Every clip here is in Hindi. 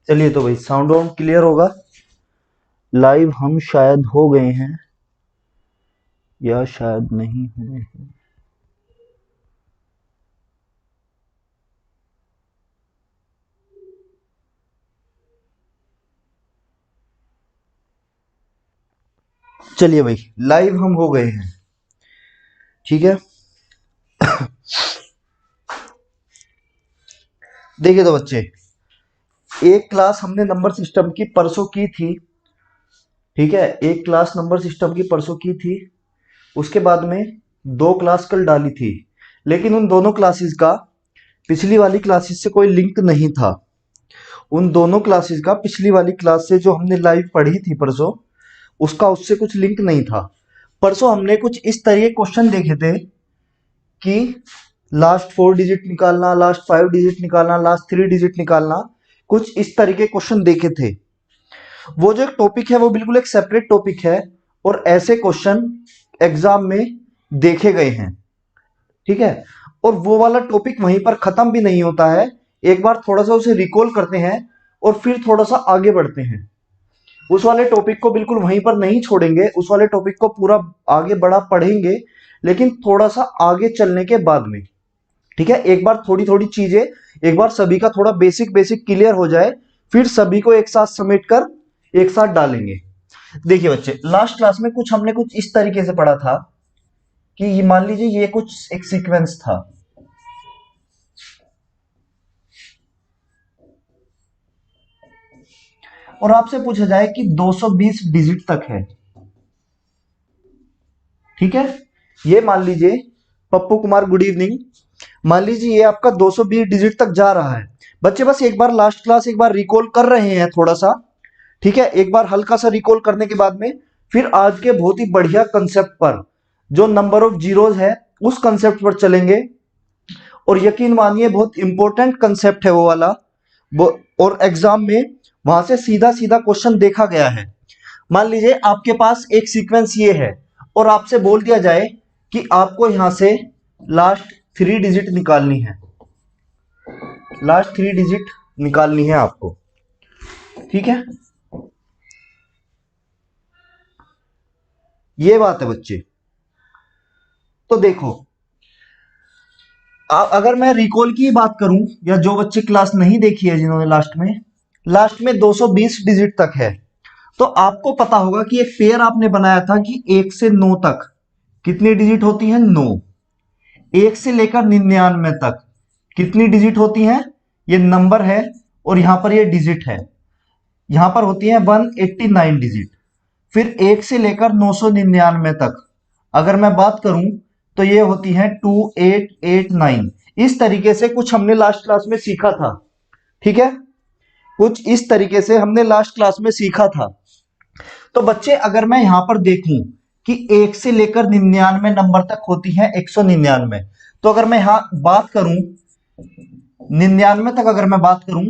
चलिए तो भाई साउंड वाउंड क्लियर होगा। लाइव हम शायद हो गए हैं या शायद नहीं हुए हैं। चलिए भाई लाइव हम हो गए हैं। ठीक है। देखिए तो बच्चे, एक क्लास हमने नंबर सिस्टम की परसों की थी। ठीक है, एक क्लास नंबर सिस्टम की परसों की थी। उसके बाद में दो क्लास कल डाली थी, लेकिन उन दोनों क्लासेस का पिछली वाली क्लासेस से कोई लिंक नहीं था। उन दोनों क्लासेस का पिछली वाली क्लास से जो हमने लाइव पढ़ी थी परसों, उसका उससे कुछ लिंक नहीं था। परसों हमने कुछ इस तरह के क्वेश्चन देखे थे कि लास्ट 4 डिजिट निकालना, लास्ट 5 डिजिट निकालना, लास्ट 3 डिजिट निकालना, कुछ इस तरह के क्वेश्चन देखे थे। वो जो एक टॉपिक है वो बिल्कुल एक सेपरेट टॉपिक है और ऐसे क्वेश्चन एग्जाम में देखे गए हैं। ठीक है, और वो वाला टॉपिक वहीं पर खत्म भी नहीं होता है। एक बार थोड़ा सा उसे रिकॉल करते हैं और फिर थोड़ा सा आगे बढ़ते हैं। उस वाले टॉपिक को बिल्कुल वहीं पर नहीं छोड़ेंगे, उस वाले टॉपिक को पूरा आगे बढ़ा पढ़ेंगे, लेकिन थोड़ा सा आगे चलने के बाद में। ठीक है, एक बार थोड़ी थोड़ी चीजें, एक बार सभी का थोड़ा बेसिक बेसिक क्लियर हो जाए, फिर सभी को एक साथ समेट कर एक साथ डालेंगे। देखिए बच्चे, लास्ट क्लास में कुछ हमने कुछ इस तरीके से पढ़ा था कि ये मान लीजिए ये कुछ एक सीक्वेंस था। और आपसे पूछा जाए कि 220 डिजिट तक है। ठीक है, ये मान लीजिए पप्पू कुमार गुड इवनिंग, मान लीजिए ये आपका 220 डिजिट तक जा रहा है। बच्चे बस एक बार लास्ट क्लास एक बार रिकॉल कर रहे हैं थोड़ा सा। ठीक है, एक बार हल्का सा रिकॉल करने के बाद में फिर आज के बहुत ही बढ़िया कंसेप्ट पर, जो नंबर ऑफ जीरोज है, उस कंसेप्ट पर चलेंगे। और यकीन मानिए बहुत इंपॉर्टेंट कंसेप्ट है वो वाला। और एग्जाम में वहां से सीधा सीधा क्वेश्चन देखा गया है। मान लीजिए आपके पास एक सीक्वेंस ये है और आपसे बोल दिया जाए कि आपको यहां से लास्ट 3 डिजिट निकालनी है। लास्ट 3 डिजिट निकालनी है आपको। ठीक है, ये बात है बच्चे। तो देखो, अगर मैं रिकॉल की बात करूं, या जो बच्चे क्लास नहीं देखी है जिन्होंने लास्ट में 220 डिजिट तक है, तो आपको पता होगा कि एक पेयर आपने बनाया था कि 1 से 9 तक कितनी डिजिट होती है? 9। 1 से लेकर 99 तक कितनी डिजिट होती हैं? ये नंबर है और यहां पर ये डिजिट है। यहां पर होती है 189 डिजिट। फिर 1 से लेकर 999 तक अगर मैं बात करूं तो ये होती है 2889। इस तरीके से कुछ हमने लास्ट क्लास में सीखा था। ठीक है, कुछ इस तरीके से हमने लास्ट क्लास में सीखा था। तो बच्चे अगर मैं यहां पर देखूं कि 1 से लेकर 99 नंबर तक होती है 199, तो अगर मैं यहां बात करूं 99 तक अगर मैं बात करूं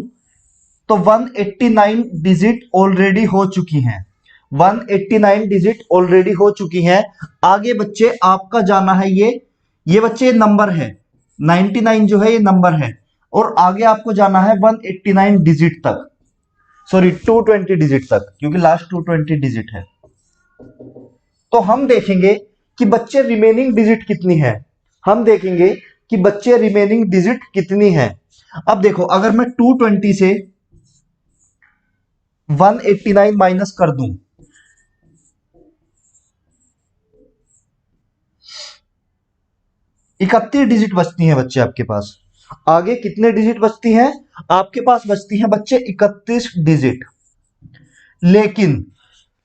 तो 189 डिजिट ऑलरेडी हो चुकी हैं। 189 डिजिट ऑलरेडी हो चुकी हैं। आगे बच्चे आपका जाना है ये बच्चे नंबर है 99 जो है ये नंबर है, और आगे आपको जाना है 189 डिजिट तक, सॉरी 220 डिजिट तक, क्योंकि लास्ट 220 डिजिट है। तो हम देखेंगे कि बच्चे रिमेनिंग डिजिट कितनी है। हम देखेंगे कि बच्चे रिमेनिंग डिजिट कितनी है। अब देखो, अगर मैं 220 से 189 माइनस कर दूं, 31 डिजिट बचती हैं बच्चे आपके पास। आगे कितने डिजिट बचती हैं? आपके पास बचती हैं बच्चे 31 डिजिट। लेकिन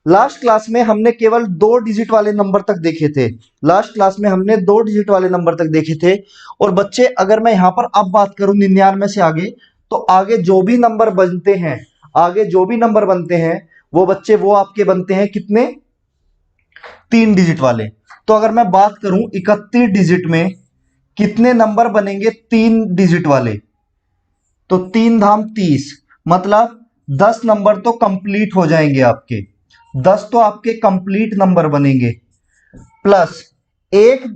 लास्ट क्लास में हमने केवल 2 डिजिट वाले नंबर तक देखे थे। लास्ट क्लास में हमने 2 डिजिट वाले नंबर तक देखे थे। और बच्चे अगर मैं यहां पर अब बात करूं 99 से आगे, तो आगे जो भी नंबर बनते हैं, आगे जो भी नंबर बनते हैं वो बच्चे वो आपके बनते हैं कितने? 3 डिजिट वाले। तो अगर मैं बात करूं 31 डिजिट में कितने नंबर बनेंगे 3 डिजिट वाले? तो 3 धाम 30, मतलब 10 नंबर तो कंप्लीट हो जाएंगे आपके। 10 तो आपके कंप्लीट नंबर बनेंगे, प्लस एक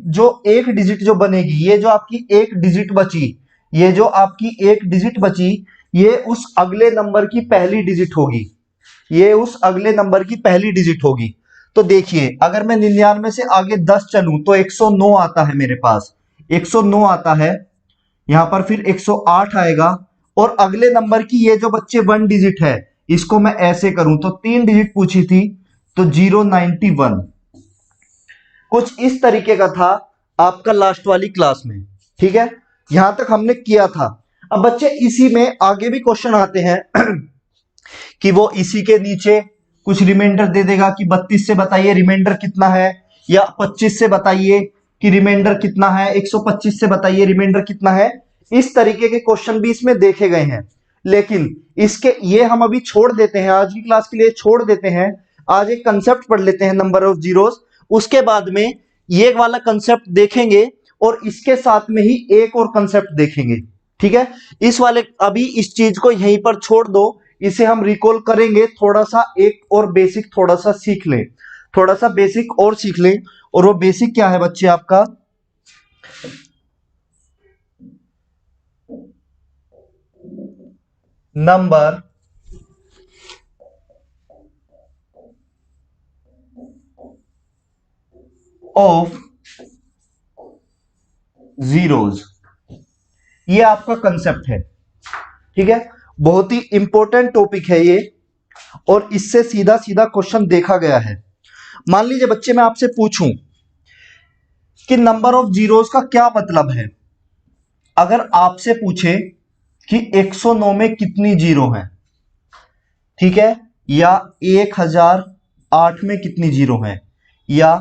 डिजिट जो बनेगी, ये जो आपकी एक डिजिट बची, ये जो आपकी एक डिजिट बची, ये उस अगले नंबर की पहली डिजिट होगी, ये उस अगले नंबर की पहली डिजिट होगी। तो देखिए अगर मैं 99 से आगे 10 चलूं तो 109 आता है मेरे पास, 109 आता है यहां पर, फिर 108 आएगा, और अगले नंबर की ये जो बच्चे 1 डिजिट है इसको मैं ऐसे करूं तो 3 डिजिट पूछी थी, तो 091। कुछ इस तरीके का था आपका लास्ट वाली क्लास में। ठीक है, यहां तक हमने किया था। अब बच्चे इसी में आगे भी क्वेश्चन आते हैं कि वो इसी के नीचे कुछ रिमाइंडर दे देगा कि 32 से बताइए रिमाइंडर कितना है, या 25 से बताइए कि रिमाइंडर कितना है, 125 से बताइए रिमाइंडर कितना है। इस तरीके के क्वेश्चन भी इसमें देखे गए हैं, लेकिन इसके ये हम अभी छोड़ देते हैं, आज की क्लास के लिए छोड़ देते हैं। आज एक कंसेप्ट पढ़ लेते हैं नंबर ऑफ जीरोस, उसके बाद में ये वाला कंसेप्ट देखेंगे और इसके साथ में ही एक और कंसेप्ट देखेंगे। ठीक है, इस वाले अभी इस चीज को यहीं पर छोड़ दो, इसे हम रिकॉल करेंगे, थोड़ा सा एक और बेसिक थोड़ा सा सीख लें, थोड़ा सा बेसिक और सीख लें। और वो बेसिक क्या है बच्चे आपका, नंबर ऑफ जीरोज, ये आपका कंसेप्ट है। ठीक है, बहुत ही इंपॉर्टेंट टॉपिक है ये, और इससे सीधा सीधा क्वेश्चन देखा गया है। मान लीजिए बच्चे मैं आपसे पूछूं कि नंबर ऑफ जीरोस का क्या मतलब है, अगर आपसे पूछे कि 109 में कितनी जीरो हैं, ठीक है, या 1008 में कितनी जीरो हैं, या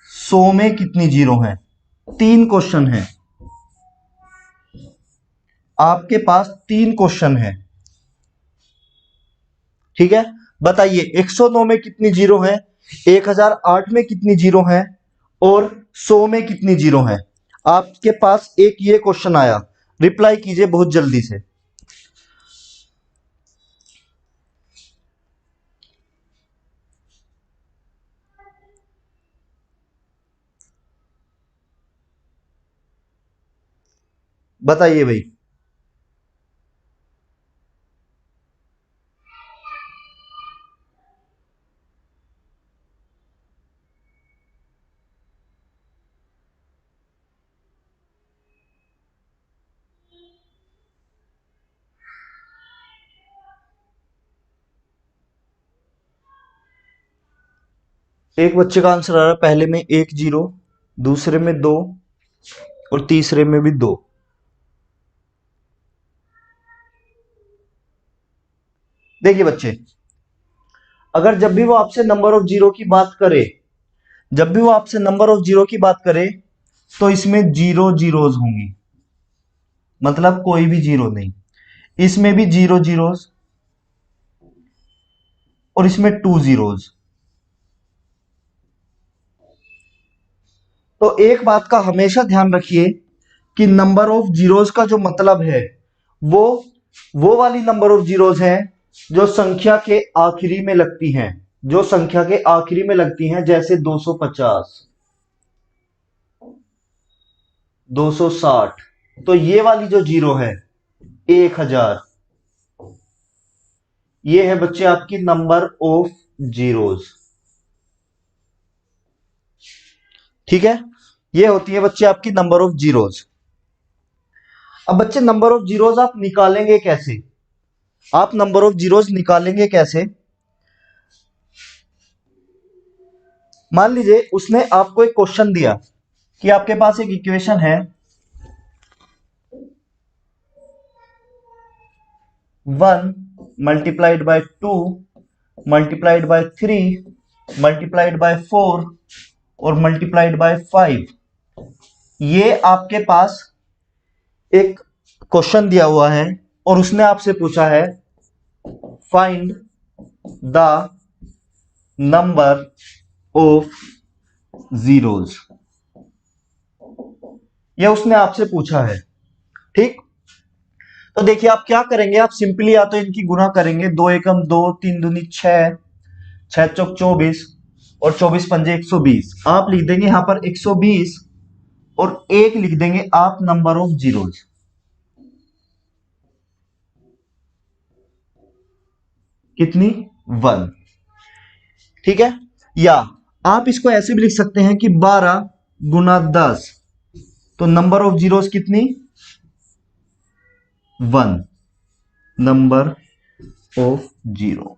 100 में कितनी जीरो हैं, 3 क्वेश्चन हैं आपके पास, 3 क्वेश्चन है। ठीक है, बताइए 109 में कितनी जीरो है, 1008 में कितनी जीरो है, और 100 में कितनी जीरो है। आपके पास एक ये क्वेश्चन आया, रिप्लाई कीजिए बहुत जल्दी से। बताइए भाई। एक बच्चे का आंसर आ रहा है, पहले में 1 जीरो, दूसरे में 2, और तीसरे में भी 2। देखिए बच्चे, अगर जब भी वो आपसे नंबर ऑफ जीरो की बात करे, जब भी वो आपसे नंबर ऑफ जीरो की बात करे, तो इसमें जीरो जीरोज होंगी, मतलब कोई भी जीरो नहीं, इसमें भी जीरो जीरोज, और इसमें 2 जीरोज। तो एक बात का हमेशा ध्यान रखिए कि नंबर ऑफ जीरोज का जो मतलब है वो वाली नंबर ऑफ जीरोज हैं जो संख्या के आखिरी में लगती हैं, जो संख्या के आखिरी में लगती हैं, जैसे 250, 260। तो ये वाली जो जीरो है 1000, ये है बच्चे आपकी नंबर ऑफ जीरोज। ठीक है, ये होती है बच्चे आपकी नंबर ऑफ जीरोज। अब बच्चे नंबर ऑफ जीरोज आप निकालेंगे कैसे, आप नंबर ऑफ जीरोज निकालेंगे कैसे। मान लीजिए उसने आपको एक क्वेश्चन दिया कि आपके पास एक इक्वेशन है 1 multiplied by 2 multiplied by 3 multiplied by 4 और मल्टीप्लाइड बाय 5। ये आपके पास एक क्वेश्चन दिया हुआ है और उसने आपसे पूछा है find the number of zeros, ये उसने आपसे पूछा है। ठीक, तो देखिए आप क्या करेंगे, आप सिंपली या तो इनकी गुना करेंगे, 2 एकम 2, 3 दूनी 6, 6 चौक 24, और 24 पंजे 120। आप लिख देंगे यहां पर 120 और 1 लिख देंगे आप नंबर ऑफ जीरोज। कितनी 1। ठीक है, या आप इसको ऐसे भी लिख सकते हैं कि 12 गुना 10, तो नंबर ऑफ जीरोस कितनी 1, नंबर ऑफ जीरो।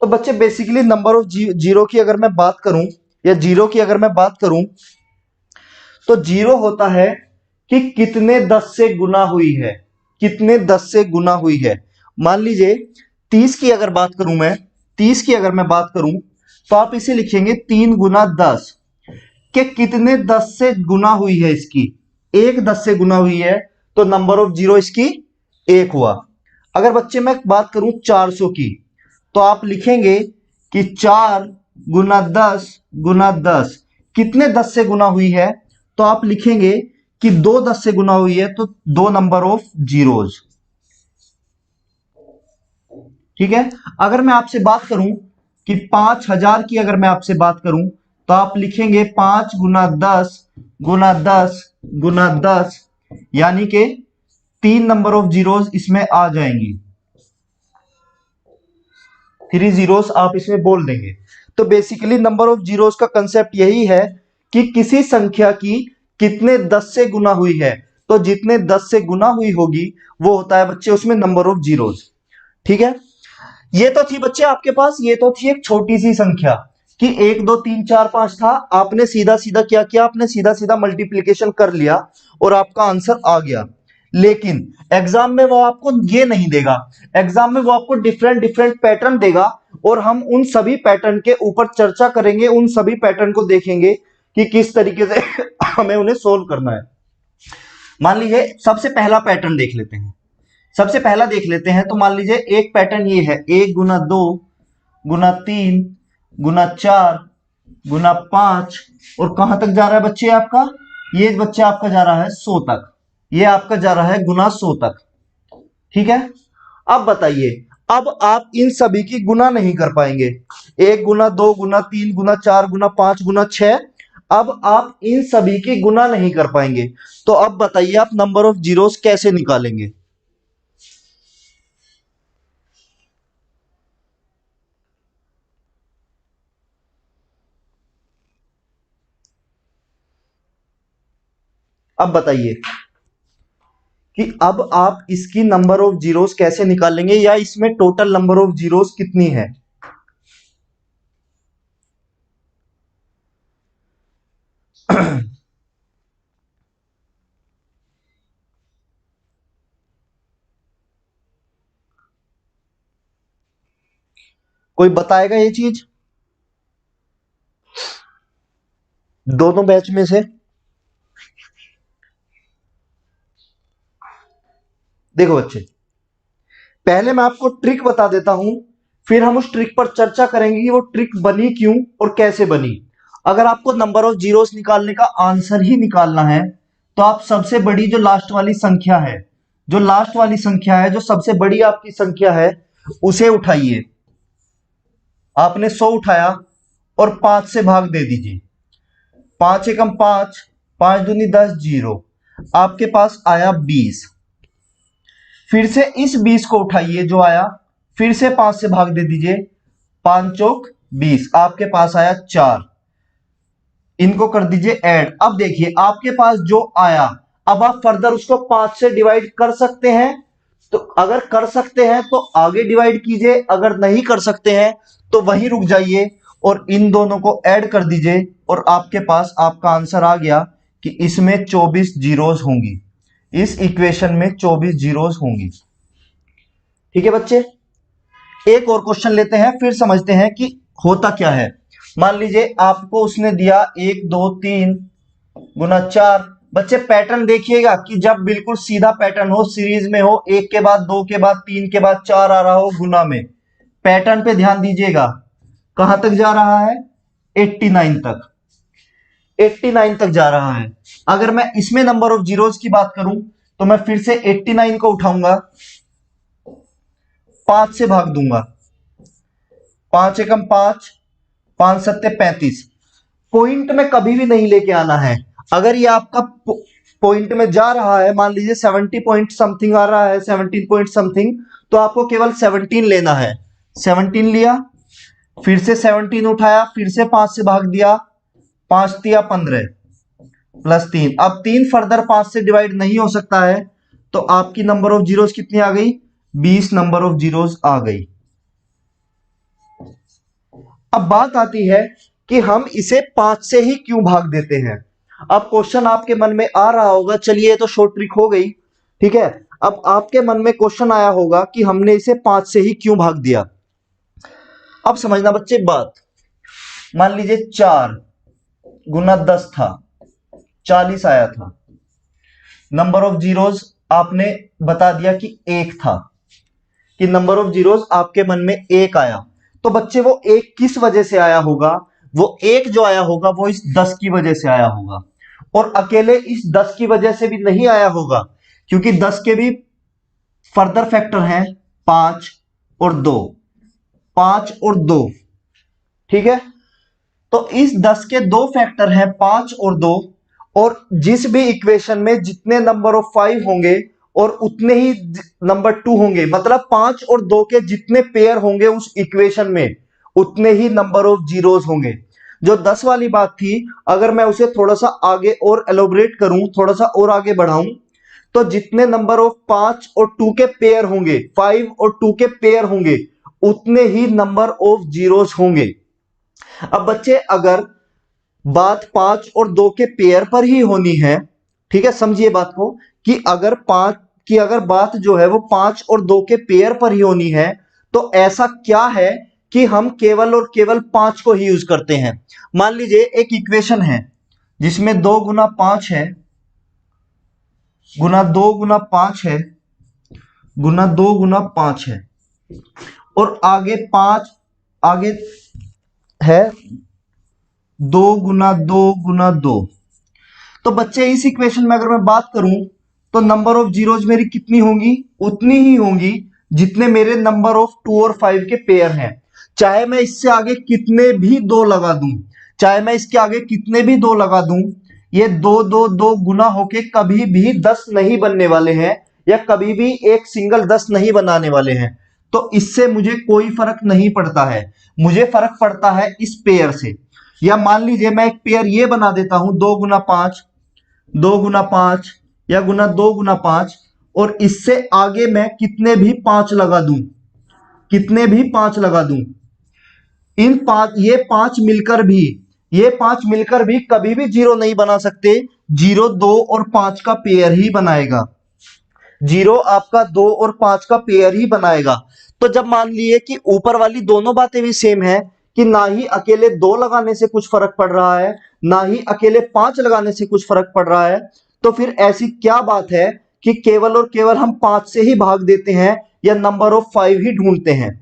तो बच्चे बेसिकली नंबर ऑफ जीरो की अगर मैं बात करूं, या जीरो की अगर मैं बात करूं, तो जीरो होता है कि कितने 10 से गुना हुई है, कितने 10 से गुना हुई है। मान लीजिए 30 की अगर बात करूं मैं, 30 की अगर मैं बात करूं, तो आप इसे लिखेंगे 3 गुना 10 के कितने 10 से गुना हुई है इसकी, एक 10 से गुना हुई है, तो नंबर ऑफ जीरो इसकी 1 हुआ। अगर बच्चे मैं बात करूं 400 की, तो आप लिखेंगे कि 4 गुना 10 गुना 10 कितने 10 से गुना हुई है, तो आप लिखेंगे कि 2 10 से गुना हुई है, तो 2 नंबर ऑफ जीरोज। ठीक है, अगर मैं आपसे बात करूं कि 5000 की अगर मैं आपसे बात करूं, तो आप लिखेंगे 5 गुना 10 गुना 10 गुना 10, यानी कि 3 नंबर ऑफ जीरोस इसमें आ जाएंगी, 3 जीरोस आप इसमें बोल देंगे। तो बेसिकली नंबर ऑफ जीरोस का कंसेप्ट यही है कि किसी संख्या की कितने 10 से गुना हुई है, तो जितने 10 से गुना हुई होगी वो होता है बच्चे उसमें नंबर ऑफ जीरोस। ठीक है, ये तो थी बच्चे आपके पास, ये तो थी एक छोटी सी संख्या कि 1 2 3 4 5 था। आपने सीधा सीधा क्या किया, आपने सीधा सीधा मल्टीप्लीकेशन कर लिया और आपका आंसर आ गया। लेकिन एग्जाम में वो आपको ये नहीं देगा, एग्जाम में वो आपको डिफरेंट डिफरेंट पैटर्न देगा, और हम उन सभी पैटर्न के ऊपर चर्चा करेंगे, उन सभी पैटर्न को देखेंगे कि किस तरीके से हमें उन्हें सोल्व करना है। मान लीजिए सबसे पहला पैटर्न देख लेते हैं, सबसे पहला देख लेते हैं। तो मान लीजिए एक पैटर्न ये है, 1 गुना 2 गुना 3 गुना 4 गुना 5, और कहां तक जा रहा है बच्चे आपका, ये बच्चे आपका जा रहा है 100 तक, ये आपका जा रहा है गुना 100 तक। ठीक है, अब बताइए, अब आप इन सभी की गुना नहीं कर पाएंगे, 1 गुना 2 गुना 3 गुना 4 गुना 5 गुना 6, अब आप इन सभी की गुना नहीं कर पाएंगे। तो अब बताइए आप नंबर ऑफ जीरोस कैसे निकालेंगे। अब बताइए कि अब आप इसकी नंबर ऑफ जीरोस कैसे निकालेंगे, या इसमें टोटल नंबर ऑफ जीरोस कितनी है। कोई बताएगा ये चीज दोनों बैच में से। देखो बच्चे, पहले मैं आपको ट्रिक बता देता हूं, फिर हम उस ट्रिक पर चर्चा करेंगे कि वो ट्रिक बनी क्यों और कैसे बनी। अगर आपको नंबर ऑफ जीरोस निकालने का आंसर ही निकालना है, तो आप सबसे बड़ी जो लास्ट वाली संख्या है, जो लास्ट वाली संख्या है, जो सबसे बड़ी आपकी संख्या है, उसे उठाइए। आपने 100 उठाया और 5 से भाग दे दीजिए, 5 एकम 5, 5 दूनी 10, जीरो, आपके पास आया 20। फिर से इस 20 को उठाइए जो आया, फिर से 5 से भाग दे दीजिए, 5 चौक 20, आपके पास आया 4। इनको कर दीजिए ऐड। अब देखिए आपके पास जो आया, अब आप फर्दर उसको 5 से डिवाइड कर सकते हैं, तो अगर कर सकते हैं तो आगे डिवाइड कीजिए, अगर नहीं कर सकते हैं तो वहीं रुक जाइए और इन दोनों को ऐड कर दीजिए, और आपके पास आपका आंसर आ गया कि इसमें 24 जीरोस होंगी, इस इक्वेशन में 24 जीरोस होंगी। ठीक है बच्चे, एक और क्वेश्चन लेते हैं, फिर समझते हैं कि होता क्या है। मान लीजिए आपको उसने दिया 1 2 3 गुना 4। बच्चे पैटर्न देखिएगा कि जब बिल्कुल सीधा पैटर्न हो, सीरीज में हो, 1 के बाद 2 के बाद 3 के बाद 4 आ रहा हो गुना में, पैटर्न पे ध्यान दीजिएगा। कहां तक जा रहा है, 89 तक, 89 तक जा रहा है। अगर मैं इसमें नंबर ऑफ जीरोस की बात करूं, तो मैं फिर से 89 को उठाऊंगा, 5 से भाग दूंगा, 5 एकम 5, 5 सत्ते 35। पॉइंट में कभी भी नहीं लेके आना है। अगर ये आपका पॉइंट में जा रहा है, मान लीजिए 70 पॉइंट समथिंग आ रहा है, 17 पॉइंट समथिंग, तो आपको केवल 17 लेना है। 17 लिया, फिर से 17 उठाया, फिर से 5 से भाग दिया, 5 दिया 15 प्लस 3। अब 3 फर्दर 5 से डिवाइड नहीं हो सकता है, तो आपकी नंबर ऑफ जीरोस कितनी आ गई? 20 नंबर ऑफ जीरोस आ गई। अब बात आती है कि हम इसे 5 से ही क्यों भाग देते हैं। अब क्वेश्चन आपके मन में आ रहा होगा, चलिए ये तो शॉर्ट ट्रिक हो गई, ठीक है। अब आपके मन में क्वेश्चन आया होगा कि हमने इसे 5 से ही क्यों भाग दिया। अब समझना बच्चे बात, मान लीजिए 4 गुना 10 था, 40 आया था। नंबर ऑफ जीरोस आपने बता दिया कि 1 था, कि नंबर ऑफ जीरोस आपके मन में 1 आया। तो बच्चे वो 1 किस वजह से आया होगा? वो 1 जो आया होगा वो इस 10 की वजह से आया होगा, और अकेले इस 10 की वजह से भी नहीं आया होगा, क्योंकि 10 के भी फर्दर फैक्टर हैं 5 और 2, 5 और 2, ठीक है। तो इस 10 के दो फैक्टर हैं 5 और 2, और जिस भी इक्वेशन में जितने नंबर ऑफ 5 होंगे और उतने ही नंबर 2 होंगे, मतलब 5 और 2 के जितने पेयर होंगे उस इक्वेशन में, उतने ही नंबर ऑफ जीरोस होंगे। जो 10 वाली बात थी, अगर मैं उसे थोड़ा सा आगे और एलोबरेट करूं, थोड़ा सा और आगे बढ़ाऊं, तो जितने नंबर ऑफ 5 और 2 के पेयर होंगे, 5 और 2 के पेयर होंगे, उतने ही नंबर ऑफ जीरोस होंगे। अब बच्चे अगर बात 5 और 2 के पेयर पर ही होनी है, ठीक है, समझिए बात को, कि अगर बात जो है वो 5 और 2 के पेयर पर ही होनी है, तो ऐसा क्या है कि हम केवल और केवल 5 को ही यूज करते हैं। मान लीजिए एक इक्वेशन है जिसमें 2 गुना 5 है, गुना 2 गुना 5 है, गुना 2 गुना 5 है, और आगे 5 आगे है 2 गुना 2 गुना 2। तो बच्चे इस इक्वेशन में अगर मैं बात करूं, तो नंबर ऑफ जीरोज मेरी कितनी होंगी? उतनी ही होंगी जितने मेरे नंबर ऑफ 2 और 5 के पेयर हैं। चाहे मैं इससे आगे कितने भी 2 लगा दूं, चाहे मैं इसके आगे कितने भी 2 लगा दूं, ये 2 2 2 गुना होके कभी भी 10 नहीं बनने वाले हैं, या कभी भी एक सिंगल 10 नहीं बनाने वाले हैं। तो इससे मुझे कोई फर्क नहीं पड़ता है, मुझे फर्क पड़ता है इस पेयर से। या मान लीजिए मैं एक पेयर ये बना देता हूं, 2 गुना 5, 2 गुना 5, या गुना 2 गुना 5, और इससे आगे मैं कितने भी 5 लगा दूं, कितने भी 5 लगा दूं, इन 5 ये 5 मिलकर भी कभी भी 0 नहीं बना सकते। 0 2 और 5 का पेयर ही बनाएगा, 0 आपका 2 और 5 का पेयर ही बनाएगा। तो जब मान लिए कि ऊपर वाली दोनों बातें भी सेम है, कि ना ही अकेले 2 लगाने से कुछ फर्क पड़ रहा है, ना ही अकेले 5 लगाने से कुछ फर्क पड़ रहा है, तो फिर ऐसी क्या बात है कि केवल और केवल हम 5 से ही भाग देते हैं, या नंबर ऑफ 5 ही ढूंढते हैं।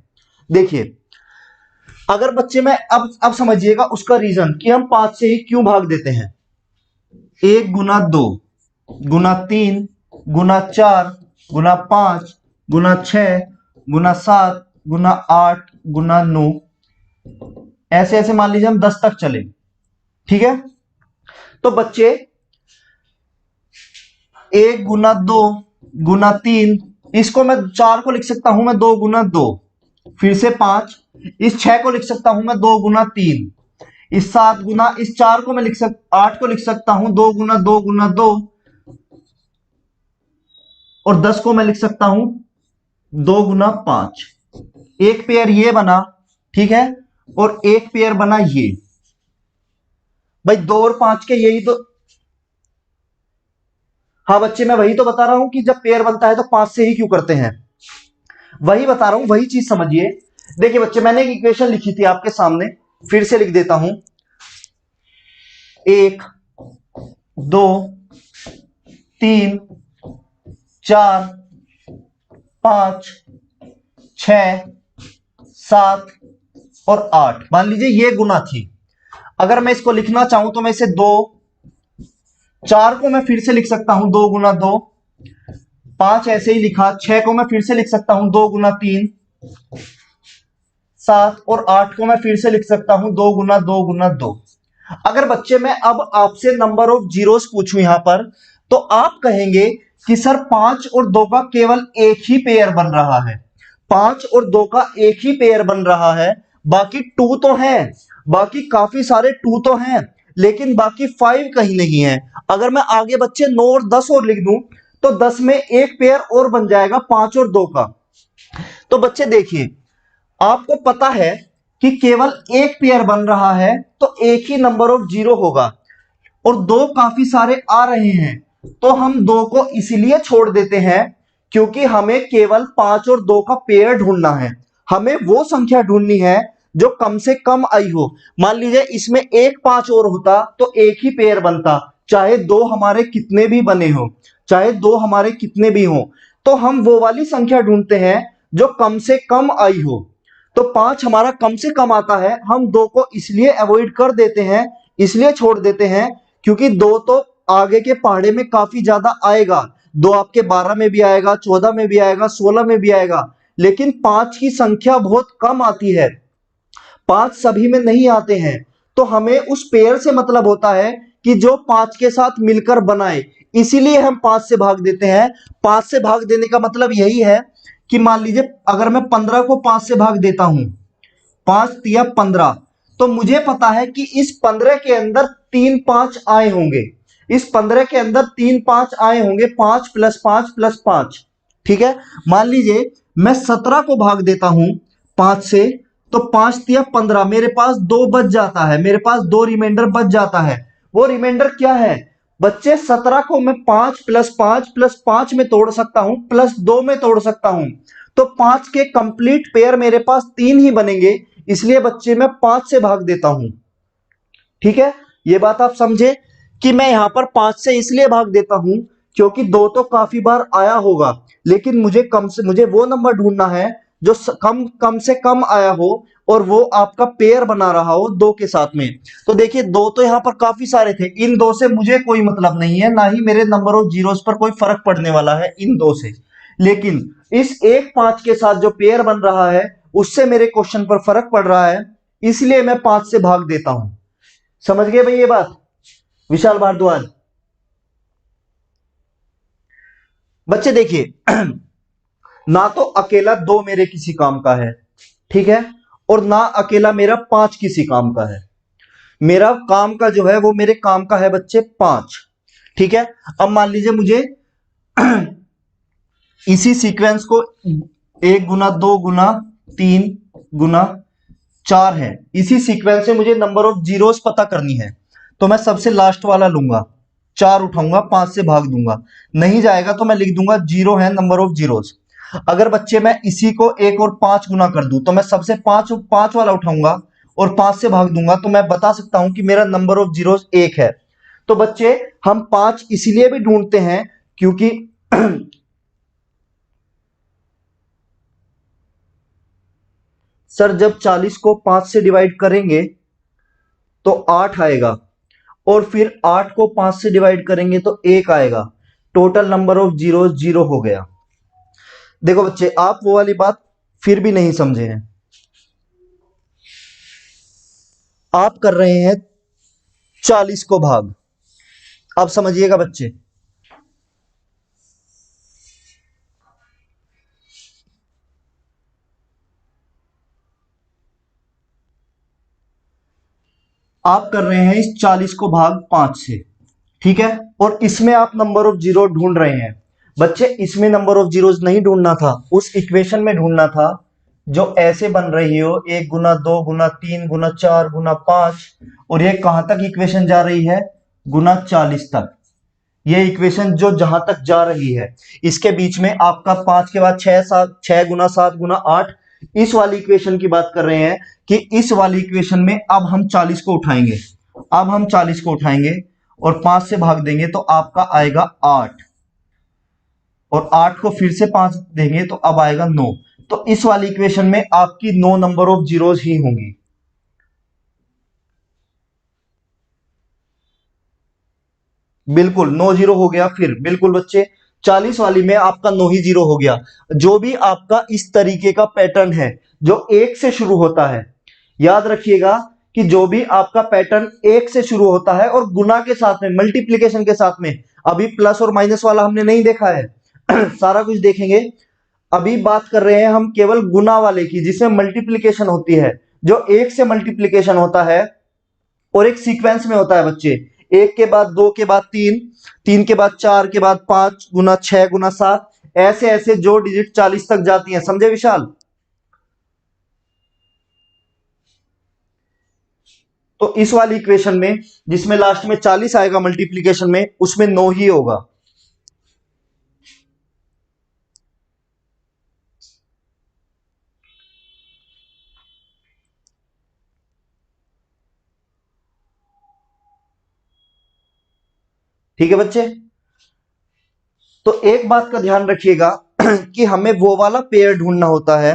देखिए, अगर बच्चे में अब समझिएगा उसका रीजन कि हम 5 से ही क्यों भाग देते हैं। 1 गुना 2 गुना 3 गुना 4 गुना 5 गुना 6 गुना 7 गुना 8 गुना 9, ऐसे ऐसे मान लीजिए हम 10 तक चले, ठीक है। तो बच्चे 1 गुना 2 गुना 3, इसको मैं 4 को लिख सकता हूं मैं 2 गुना 2, फिर से 5, इस 6 को लिख सकता हूं मैं 2 गुना 3, इस 7 गुना इस 4 को मैं 8 को लिख सकता हूं 2 गुना 2 गुना 2, और 10 को मैं लिख सकता हूं 2 गुना 5। एक पेयर ये बना, ठीक है, और एक पेयर बना ये। भाई 2 और 5 के यही तो, हाँ बच्चे मैं वही तो बता रहा हूं कि जब पेयर बनता है तो 5 से ही क्यों करते हैं, वही बता रहा हूं, वही चीज समझिए। देखिए बच्चे, मैंने एक इक्वेशन लिखी थी आपके सामने, फिर से लिख देता हूं। 1 2 3 4 5 6 7 और 8, मान लीजिए ये गुना थी। अगर मैं इसको लिखना चाहूं तो मैं इसे 2 4 को मैं फिर से लिख सकता हूं 2 गुना 2, 5 ऐसे ही लिखा, 6 को मैं फिर से लिख सकता हूं 2 गुना 3, 7 और 8 को मैं फिर से लिख सकता हूं 2 गुना 2 गुना 2। अगर बच्चे मैं अब आपसे नंबर ऑफ जीरोस पूछूं यहां पर, तो आप कहेंगे कि सर 5 और 2 का केवल एक ही पेयर बन रहा है, 5 और 2 का एक ही पेयर बन रहा है, बाकी 2 तो है, बाकी काफी सारे 2 तो हैं, लेकिन बाकी 5 कहीं नहीं है। अगर मैं आगे बच्चे 9 और 10 और लिख दूं तो 10 में एक पेयर और बन जाएगा 5 और 2 का। तो बच्चे देखिए, आपको पता है कि केवल एक पेयर बन रहा है तो एक ही नंबर ऑफ जीरो होगा, और 2 काफी सारे आ रहे हैं तो हम 2 को इसलिए छोड़ देते हैं क्योंकि हमें केवल 5 और 2 का पेयर ढूंढना है, हमें वो संख्या ढूंढनी है जो कम से कम आई हो। मान लीजिए इसमें एक 5 और होता तो एक ही पेयर बनता, चाहे 2 हमारे कितने भी बने हो, चाहे 2 हमारे कितने भी हो, तो हम वो वाली संख्या ढूंढते हैं जो कम से कम आई हो। तो 5 हमारा कम से कम आता है, हम 2 को इसलिए अवॉइड कर देते हैं, इसलिए छोड़ देते हैं क्योंकि 2 तो आगे के पहाड़े में काफी ज्यादा आएगा, 2 आपके 12 में भी आएगा, 14 में भी आएगा, 16 में भी आएगा, लेकिन 5 की संख्या बहुत कम आती है, 5 सभी में नहीं आते हैं। तो हमें उस पेयर से मतलब होता है कि जो 5 के साथ मिलकर बनाए, इसीलिए हम 5 से भाग देते हैं। 5 से भाग देने का मतलब यही है कि मान लीजिए अगर मैं 15 को 5 से भाग देता हूं, 5 तिया 15, तो मुझे पता है कि इस 15 के अंदर 3 5 आए होंगे, इस 15 के अंदर 3 5 आए होंगे, 5 + 5 + 5, ठीक है। मान लीजिए मैं 17 को भाग देता हूं 5 से, तो 5 तिया 15, मेरे पास 2 बच जाता है, मेरे पास 2 रिमाइंडर बच जाता है। वो रिमाइंडर क्या है बच्चे? 17 को मैं 5 + 5 + 5 में तोड़ सकता हूं, +2 में तोड़ सकता हूं, तो 5 के कंप्लीट पेयर मेरे पास 3 ही बनेंगे, इसलिए बच्चे मैं 5 से भाग देता हूं। ठीक है, ये बात आप समझे कि मैं यहां पर 5 से इसलिए भाग देता हूं क्योंकि 2 तो काफी बार आया होगा, लेकिन मुझे वो नंबर ढूंढना है जो कम से कम आया हो और वो आपका पेयर बना रहा हो 2 के साथ में। तो देखिए 2 तो यहां पर काफी सारे थे, इन 2 से मुझे कोई मतलब नहीं है, ना ही मेरे नंबर ऑफ जीरोस पर कोई फर्क पड़ने वाला है इन 2 से, लेकिन इस एक 5 के साथ जो पेयर बन रहा है उससे मेरे क्वेश्चन पर फर्क पड़ रहा है, इसलिए मैं 5 से भाग देता हूं। समझ गए भाई ये बात विशाल भारद्वाज? बच्चे देखिए ना तो अकेला 2 मेरे किसी काम का है, ठीक है, और ना अकेला मेरा 5 किसी काम का है, मेरा काम का जो है वो मेरे काम का है बच्चे 5, ठीक है। अब मान लीजिए मुझे इसी सीक्वेंस को 1 × 2 × 3 × 4 है, इसी सीक्वेंस में मुझे नंबर ऑफ जीरोस पता करनी है, तो मैं सबसे लास्ट वाला लूंगा, 4 उठाऊंगा, 5 से भाग दूंगा, नहीं जाएगा तो मैं लिख दूंगा 0 है नंबर ऑफ जीरोस। अगर बच्चे मैं इसी को 1 और 5 गुना कर दूं तो मैं सबसे 5 वाला उठाऊंगा और 5 से भाग दूंगा, तो मैं बता सकता हूं कि मेरा नंबर ऑफ जीरोस 1 है। तो बच्चे हम 5 इसीलिए भी ढूंढते हैं क्योंकि सर जब 40 को 5 से डिवाइड करेंगे तो 8 आएगा, और फिर 8 को 5 से डिवाइड करेंगे तो 1 आएगा, टोटल नंबर ऑफ जीरो 0 हो गया। देखो बच्चे आप वो वाली बात फिर भी नहीं समझे हैं, आप कर रहे हैं 40 को भाग, अब समझिएगा बच्चे, आप कर रहे हैं इस 40 को भाग 5 से, ठीक है, और इसमें आप नंबर ऑफ जीरो ढूंढ रहे हैं। बच्चे इसमें नंबर ऑफ जीरोस नहीं ढूंढना था, उस इक्वेशन में ढूंढना था जो ऐसे बन रही हो 1 × 2 × 3 × 4 × 5, और ये कहां तक इक्वेशन जा रही है? गुना 40 तक। ये इक्वेशन जो जहां तक जा रही है इसके बीच में आपका 5 के बाद 6 7 6 × 7 × 8, इस वाली इक्वेशन की बात कर रहे हैं कि इस वाली इक्वेशन में अब हम 40 को उठाएंगे, अब हम 40 को उठाएंगे और 5 से भाग देंगे तो आपका आएगा 8, और 8 को फिर से 5 देंगे तो अब आएगा 9। तो इस वाली इक्वेशन में आपकी 9 नंबर ऑफ जीरोस ही होंगी। बिल्कुल 9 0 हो गया, फिर बिल्कुल बच्चे 40 वाली में आपका 9 ही 0 हो गया। जो भी आपका इस तरीके का पैटर्न है जो 1 से शुरू होता है, याद रखिएगा कि जो भी आपका पैटर्न एक से शुरू होता है और गुना के साथ में, मल्टीप्लीकेशन के साथ में, अभी प्लस और माइनस वाला हमने नहीं देखा है सारा कुछ देखेंगे। अभी बात कर रहे हैं हम केवल गुना वाले की, जिसमें मल्टीप्लीकेशन होती है, जो एक से मल्टीप्लीकेशन होता है और एक सीक्वेंस में होता है बच्चे, एक के बाद दो के बाद तीन, तीन के बाद चार के बाद पांच, गुना छह, गुना सात, ऐसे ऐसे जो डिजिट 40 तक जाती हैं। समझे विशाल? तो इस वाली इक्वेशन में जिसमें लास्ट में 40 आएगा मल्टीप्लीकेशन में, उसमें 9 ही होगा। ठीक है बच्चे? तो एक बात का ध्यान रखिएगा कि हमें वो वाला पेयर ढूंढना होता है,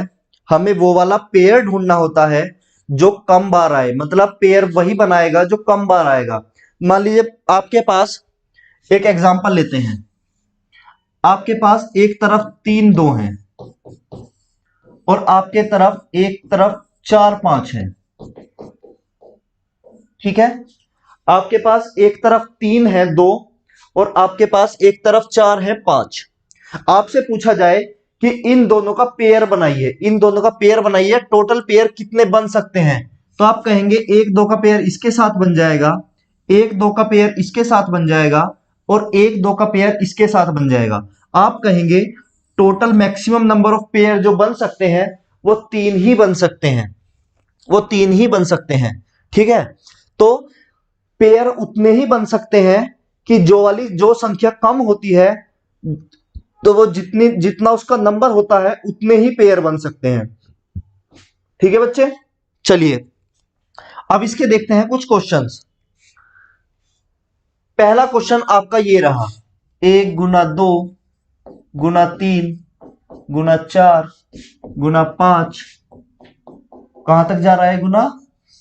हमें वो वाला पेयर ढूंढना होता है जो कम बार आए, मतलब पेयर वही बनाएगा जो कम बार आएगा। मान लीजिए आपके पास, एक एग्जांपल लेते हैं, आपके पास एक तरफ तीन दो हैं और आपके तरफ एक तरफ चार पांच है। ठीक है? आपके पास एक तरफ तीन है दो और आपके पास एक तरफ चार है पांच। आपसे पूछा जाए कि इन दोनों का पेयर बनाइए, इन दोनों का पेयर बनाइए, टोटल पेयर कितने बन सकते हैं? तो आप कहेंगे एक दो का पेयर इसके साथ बन जाएगा, एक दो का पेयर इसके साथ बन जाएगा और एक दो का पेयर इसके साथ बन जाएगा। आप कहेंगे total maximum number of pair जो बन सकते हैं वो तीन ही बन सकते हैं, वो तीन ही बन सकते हैं। ठीक है? तो पेयर उतने ही बन सकते हैं कि जो संख्या कम होती है, तो वो जितना उसका नंबर होता है उतने ही पेयर बन सकते हैं। ठीक है बच्चे? चलिए अब इसके देखते हैं कुछ क्वेश्चंस। पहला क्वेश्चन आपका ये रहा, एक गुना दो गुना तीन गुना चार गुना पांच, कहां तक जा रहा है? गुना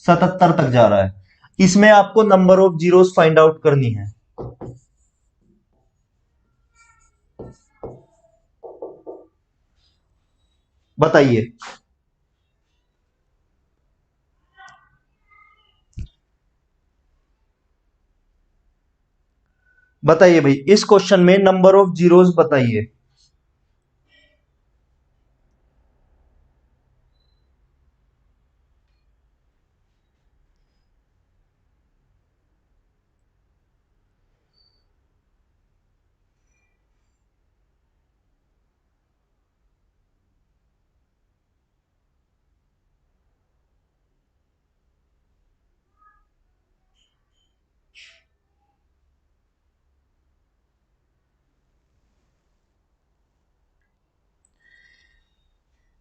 77 तक जा रहा है। इसमें आपको number of zeros find out करनी है। बताइए। बताइए भाई, इस क्वेश्चन में नंबर ऑफ जीरोस बताइए।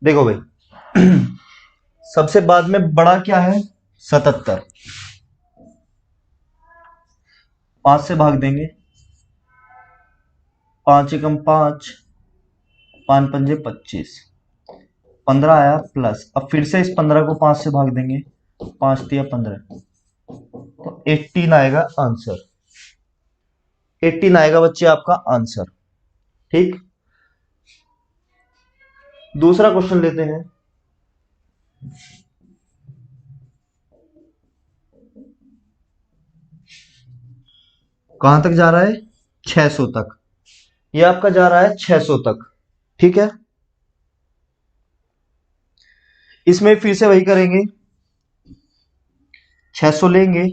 देखो भाई सबसे बाद में बड़ा क्या है? 77। पांच से भाग देंगे, पांच एकम पांच, पांच पंजे 25, 15 आया प्लस। अब फिर से इस 15 को पांच से भाग देंगे, पांच तिया 15, तो 18 आएगा आंसर। 18 आएगा बच्चे आपका आंसर। ठीक? दूसरा क्वेश्चन लेते हैं। कहां तक जा रहा है? 600 तक। ये आपका जा रहा है 600 तक। ठीक है? इसमें फिर से वही करेंगे, 600 लेंगे,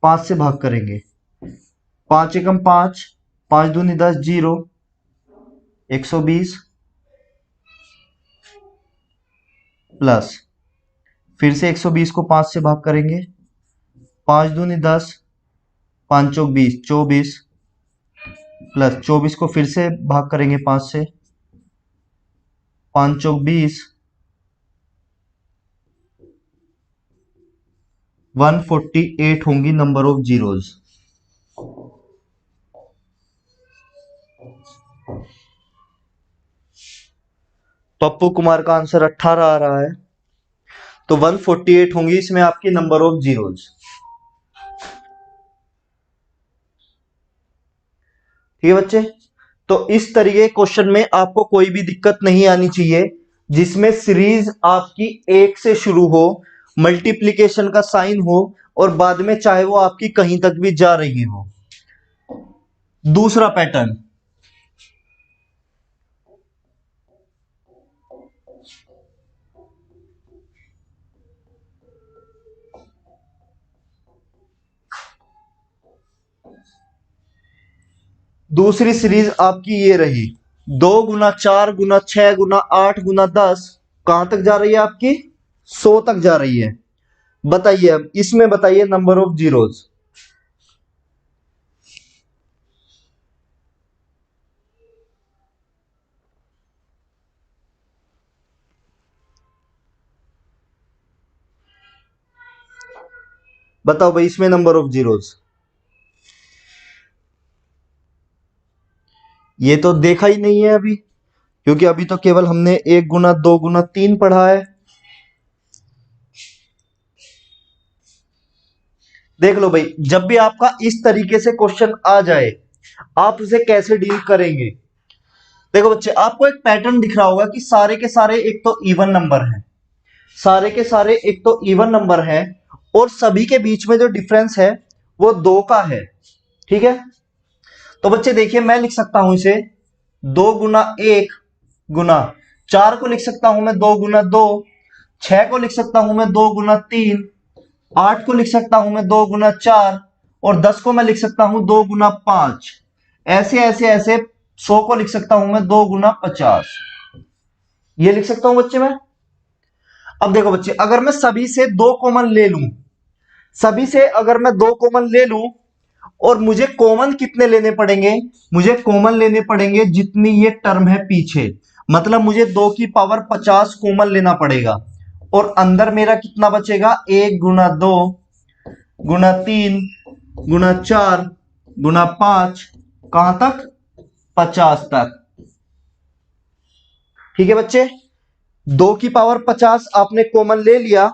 पांच से भाग करेंगे, पांच एकम पांच, पांच दूनी 10, जीरो, 120 प्लस फिर से 120 को पांच से भाग करेंगे, पांच दूनी 10, पांच चौक 20, 24 प्लस 24 को फिर से भाग करेंगे पांच से, पांच चौक 20, 148 होंगी number of zeros. Pappu Kumar का आंसर 18 आ रहा है, तो 148 होंगी इसमें आपकी नंबर ऑफ जीरोस। ठीक है बच्चे? तो इस तरीके क्वेश्चन में आपको कोई भी दिक्कत नहीं आनी चाहिए, जिसमें सीरीज आपकी एक से शुरू हो मल्टीप्लिकेशन का साइन हो और बाद में चाहे वो आपकी कहीं तक भी जा रही हो। दूसरा पैटर्न, दूसरी सीरीज आपकी ये रही, 2 गुना 4 गुना 6 गुना 8 गुना 10, कहां तक जा रही है आपकी? 100 तक जा रही है। बताइए अब इसमें बताइए नंबर ऑफ जीरोज। बताओ भाई इसमें नंबर ऑफ जीरोज। ये तो देखा ही नहीं है अभी, क्योंकि अभी तो केवल हमने 1 गुना 2 गुना 3 पढ़ा है। देख लो भाई, जब भी आपका इस तरीके से क्वेश्चन आ जाए आप उसे कैसे डील करेंगे। देखो बच्चे, आपको एक पैटर्न दिख रहा होगा कि सारे के सारे एक तो इवन नंबर हैं, सारे के सारे एक तो इवन नंबर है और सभी के बीच में जो डिफरेंस है वो 2 का है। ठीक है, तो बच्चे देखिए मैं लिख सकता हूं इसे 2 गुना 1 गुना 4 को लिख सकता हूं मैं 2 गुना 2, 6 को लिख सकता हूं मैं 2 गुना 3, 8 को लिख सकता हूं मैं 2 गुना 4 और 10 को मैं लिख सकता हूं 2 गुना 5। ऐसे ऐसे ऐसे 100 को लिख सकता हूं मैं 2 गुना 50। ये लिख सकता हूं बच्चे मैं। अब देखो बच्चे, अगर मैं सभी से 2 कॉमन ले लूं, सभी से अगर मैं 2 कॉमन ले लूं और मुझे कॉमन कितने लेने पड़ेंगे? मुझे कॉमन लेने पड़ेंगे जितनी ये टर्म है पीछे, मतलब मुझे 2 की पावर 50 कॉमन लेना पड़ेगा और अंदर मेरा कितना बचेगा? 1 गुना 2 गुना 3 गुना 4 गुना 5, कहां तक? 50 तक। ठीक है बच्चे, 2 की पावर 50 आपने कॉमन ले लिया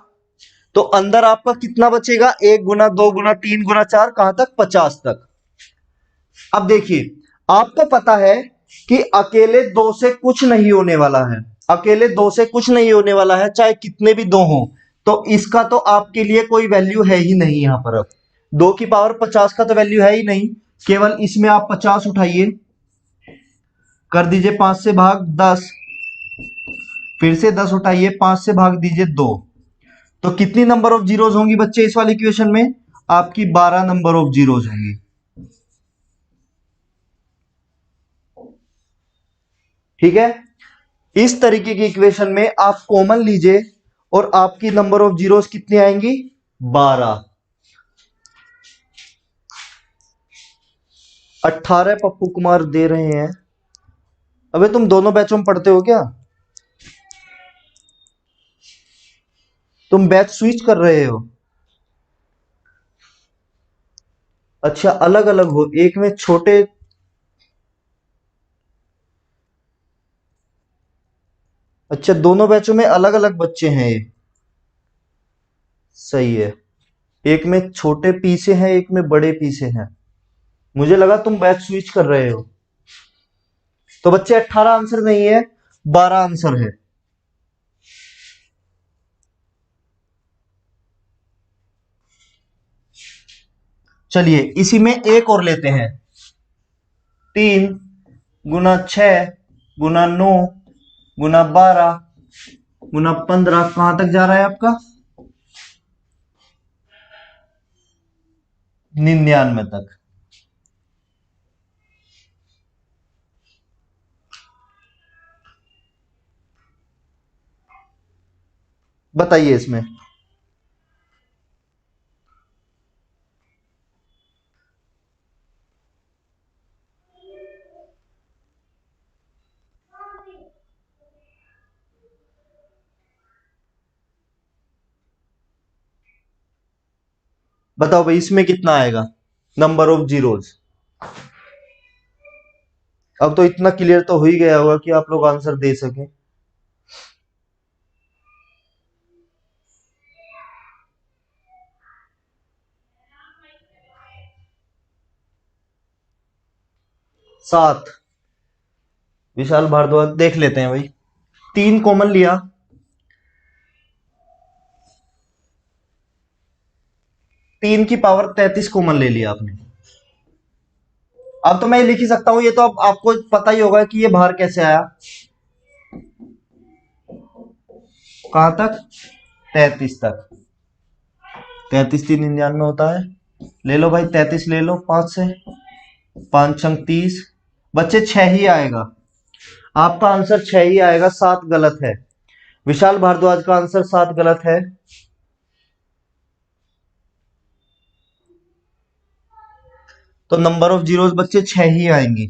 तो अंदर आपका कितना बचेगा? 1 गुना 2 गुना 3 गुना 4, कहां तक? 50 तक। अब देखिए, आपको पता है कि अकेले 2 से कुछ नहीं होने वाला है, अकेले 2 से कुछ नहीं होने वाला है, चाहे कितने भी 2 हो, तो इसका तो आपके लिए कोई वैल्यू है ही नहीं यहां पर। अब 2 की पावर 50 का तो वैल्यू है ही नहीं, केवल इसमें आप 50 उठाइए, कर दीजिए 5 से भाग 10, फिर से 10 उठाइए, 5 से भाग दीजिए 2, तो कितनी नंबर ऑफ जीरोज होंगी बच्चे इस वाली इक्वेशन में? आपकी 12 नंबर ऑफ जीरोज होंगी। ठीक है, इस तरीके की इक्वेशन में आप कॉमन लीजिए और आपकी नंबर ऑफ जीरोस कितनी आएंगी? 12। 18 पप्पू कुमार दे रहे हैं। अबे तुम दोनों बैचों में पढ़ते हो क्या? तुम बैच स्विच कर रहे हो? अच्छा, अलग अलग हो, एक में छोटे। अच्छा, दोनों बैचों में अलग अलग बच्चे हैं ये, सही है। एक में छोटे पीसे हैं, एक में बड़े पीसे हैं, मुझे लगा तुम बैच स्विच कर रहे हो। तो बच्चे 18 आंसर नहीं है, 12 आंसर है। चलिए इसी में एक और लेते हैं, 3 गुना 6 गुना 9 गुना 12, कहां तक जा रहा है आपका? 99 तक। बताइए इसमें। बताओ भाई इसमें कितना आएगा नंबर ऑफ जीरोज? अब तो इतना क्लियर तो हो ही गया होगा कि आप लोग आंसर दे सकें। सात। विशाल भारद्वाज, देख लेते हैं भाई। 3 कॉमन लिया, 3 की पावर 33 कॉमन ले लिया आपने। अब तो मैं लिख ही सकता हूं, ये तो अब आपको पता ही होगा कि ये बाहर कैसे आया, कहां तक, 33 तक। 33 3 99 होता है, ले लो भाई 33 ले लो 5 से, 5 6 30, बच्चे 6 ही आएगा, आपका आंसर 6 ही आएगा, 7 गलत है। विशाल भारद्वाज का आंसर 7 गलत है। तो नंबर ऑफ जीरोस बच्चे 6 ही आएंगी।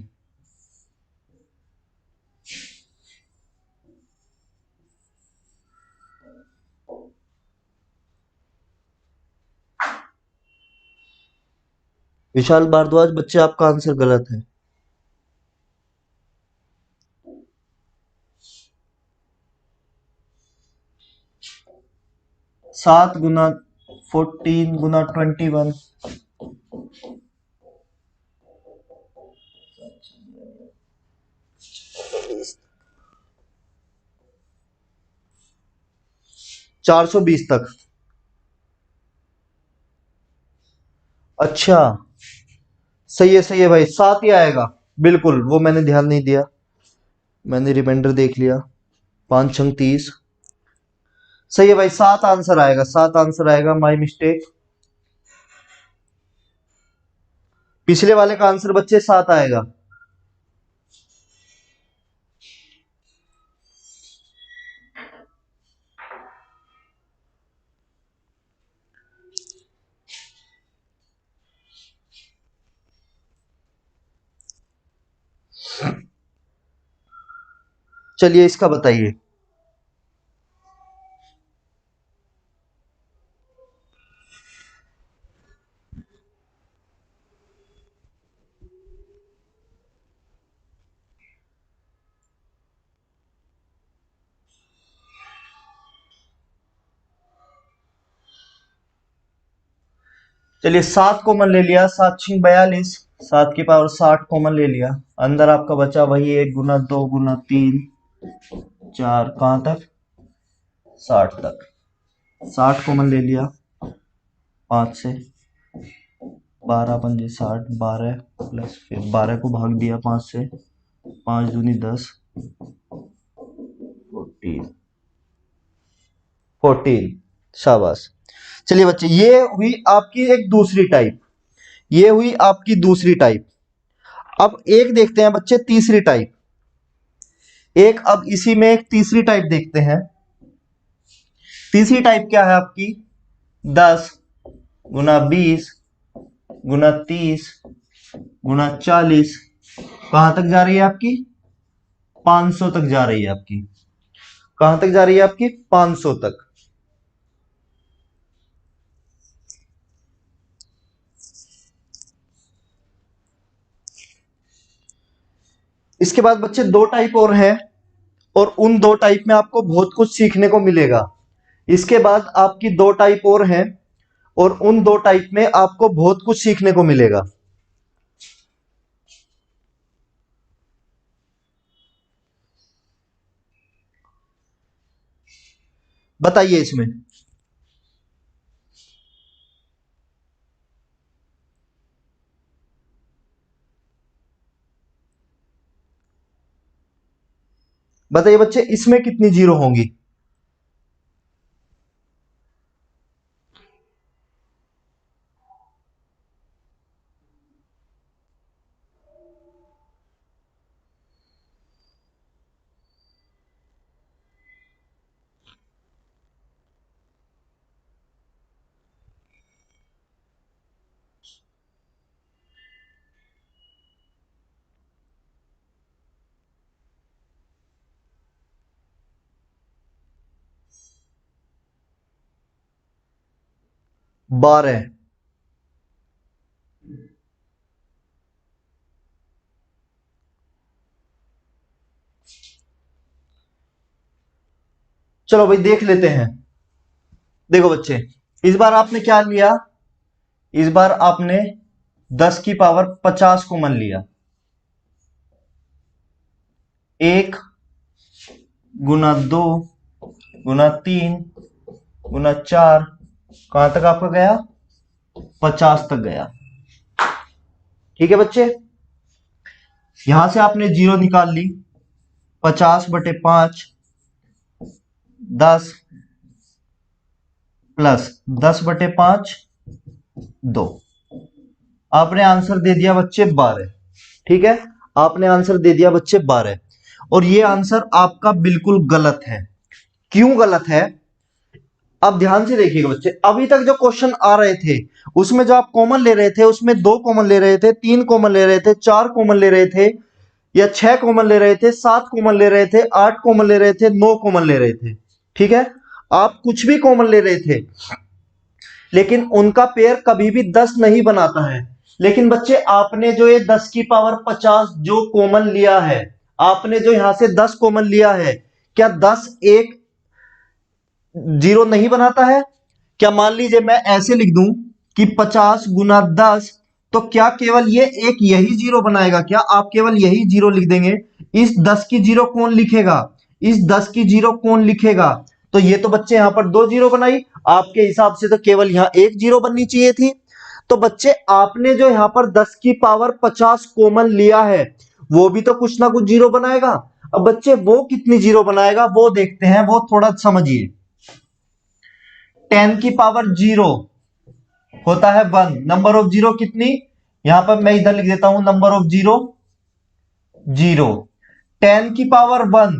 विशाल भारद्वाज बच्चे आपका आंसर गलत है। 7 × 14 × 21, 420 तक। अच्छा, सही है भाई, 7 ही आएगा। बिल्कुल, वो मैंने ध्यान नहीं दिया, मैंने रिमाइंडर देख लिया। 5 6 30, सही है भाई, 7 आंसर आएगा, 7 आंसर आएगा, माय मिस्टेक। पिछले वाले का आंसर बच्चे 7 आएगा। चलिए इसका बताइए। चलिए 7 कॉमन ले लिया, 7 6 42, 7 की पावर 60 कॉमन ले लिया। अंदर आपका बचा वही 1 × 2 × 3 4, कहां तक, 60 तक। 60 कॉमन ले लिया 5 से, 12 पंजे 60, 12 प्लस फिर 12 को भाग दिया 5 से, 5 दूनी 10, 14 14, शाबाश। चलिए बच्चे, ये हुई आपकी एक दूसरी टाइप, ये हुई आपकी दूसरी टाइप। अब एक देखते हैं बच्चे तीसरी टाइप, एक अब इसी में एक तीसरी टाइप देखते हैं। तीसरी टाइप क्या है आपकी, 10 × 20 × 30 × 40, कहां तक जा रही है आपकी, 500 तक जा रही है आपकी, कहां तक जा रही है आपकी, 500 तक। इसके बाद बच्चे 2 टाइप और हैं, और उन 2 टाइप में आपको बहुत कुछ सीखने को मिलेगा। इसके बाद आपकी 2 टाइप और हैं, और उन 2 टाइप में आपको बहुत कुछ सीखने को मिलेगा। बताइए इसमें। बताइए बच्चे, इसमें कितनी जीरो होंगी। बारह। चलो भाई देख लेते हैं। देखो बच्चे, इस बार आपने क्या लिया, इस बार आपने 10 की पावर 50 कॉमन लिया। 1 × 2 × 3 × 4, कहां तक आपका गया, 50 तक गया। ठीक है बच्चे, यहां से आपने जीरो निकाल ली। 50/5 10 प्लस 10/5 2। आपने आंसर दे दिया बच्चे 12। ठीक है, आपने आंसर दे दिया बच्चे 12, और ये आंसर आपका बिल्कुल गलत है। क्यों गलत है? अब ध्यान से देखिएगा बच्चे, अभी तक जो क्वेश्चन आ रहे थे उसमें जो आप कॉमन ले रहे थे, उसमें 2 कॉमन ले रहे थे, 3 कॉमन ले रहे थे, 4 कॉमन ले रहे थे, या 6 कॉमन ले रहे थे, 7 कॉमन ले रहे थे, 8 कॉमन ले रहे थे, 9 कॉमन ले रहे थे। ठीक है, आप कुछ भी कॉमन ले रहे थे, लेकिन उनका पेयर कभी भी 10 नहीं बनाता है। लेकिन बच्चे आपने जो ये 10⁻50 जो कॉमन लिया है, आपने जो यहां से 10 कॉमन लिया है, क्या 10 एक जीरो नहीं बनाता है? क्या मान लीजिए मैं ऐसे लिख दूं कि 50 × 10, तो क्या केवल ये एक यही जीरो बनाएगा? क्या आप केवल यही जीरो लिख देंगे? इस 10 की जीरो कौन लिखेगा? इस 10 की जीरो कौन लिखेगा? तो ये तो बच्चे यहां पर 2 जीरो बनाई, आपके हिसाब से तो केवल यहां एक जीरो बननी चाहिए थी। तो बच्चे आपने जो यहां पर 10⁻50 कॉमन लिया है, वो भी तो कुछ ना कुछ जीरो बनाएगा। अब बच्चे वो कितनी जीरो बनाएगा वो देखते हैं, वो थोड़ा समझिए। 10⁻0 होता है 1, नंबर ऑफ जीरो कितनी? यहां पर मैं इधर लिख देता हूं नंबर ऑफ जीरो 0। 10⁻1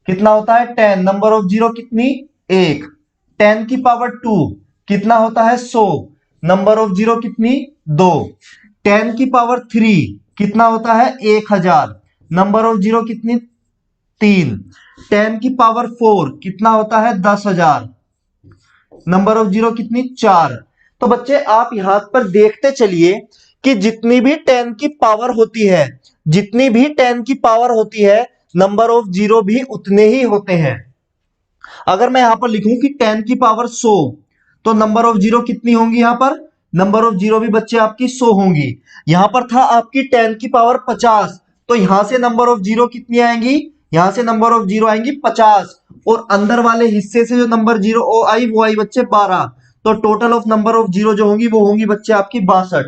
कितना होता है? 10, नंबर ऑफ जीरो कितनी? 1। 10⁻2 कितना होता है? 100, नंबर ऑफ जीरो कितनी? 2। 10⁻3 कितना होता है? 1000, नंबर ऑफ जीरो कितनी? 3। 10⁻4 कितना होता है? 10,000, नंबर ऑफ जीरो कितनी? 4। तो बच्चे आप यहां पर देखते चलिए कि जितनी भी 10 की पावर होती है, जितनी भी 10 की पावर होती है, नंबर ऑफ जीरो भी उतने ही होते हैं। अगर मैं यहां पर लिखूं कि 10 की पावर 100, तो नंबर ऑफ जीरो कितनी होंगी? यहां पर नंबर ऑफ जीरो भी बच्चे आपकी 100 होंगी। यहां पर था आपकी 10 की पावर 50, तो यहां से नंबर ऑफ जीरो कितनी आएंगी? यहां से नंबर ऑफ जीरो आएंगी 50, और अंदर वाले हिस्से से जो नंबर जीरो आई वो आई बच्चे 12। तो total of number of zero जो होंगी वो होंगी बच्चे आपकी 62।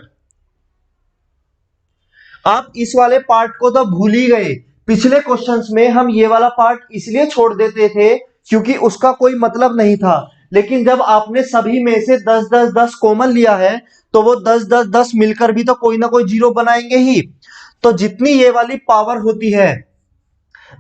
आप इस वाले पार्ट को तो भूल ही गए। पिछले क्वेश्चंस में हम ये वाला पार्ट इसलिए छोड़ देते थे क्योंकि उसका कोई मतलब नहीं था। लेकिन जब आपने सभी में से 10 10 10 कॉमन लिया है, तो वो 10 10 10 मिलकर भी तो कोई ना कोई जीरो बनाएंगे ही। तो जितनी ये वाली पावर होती है,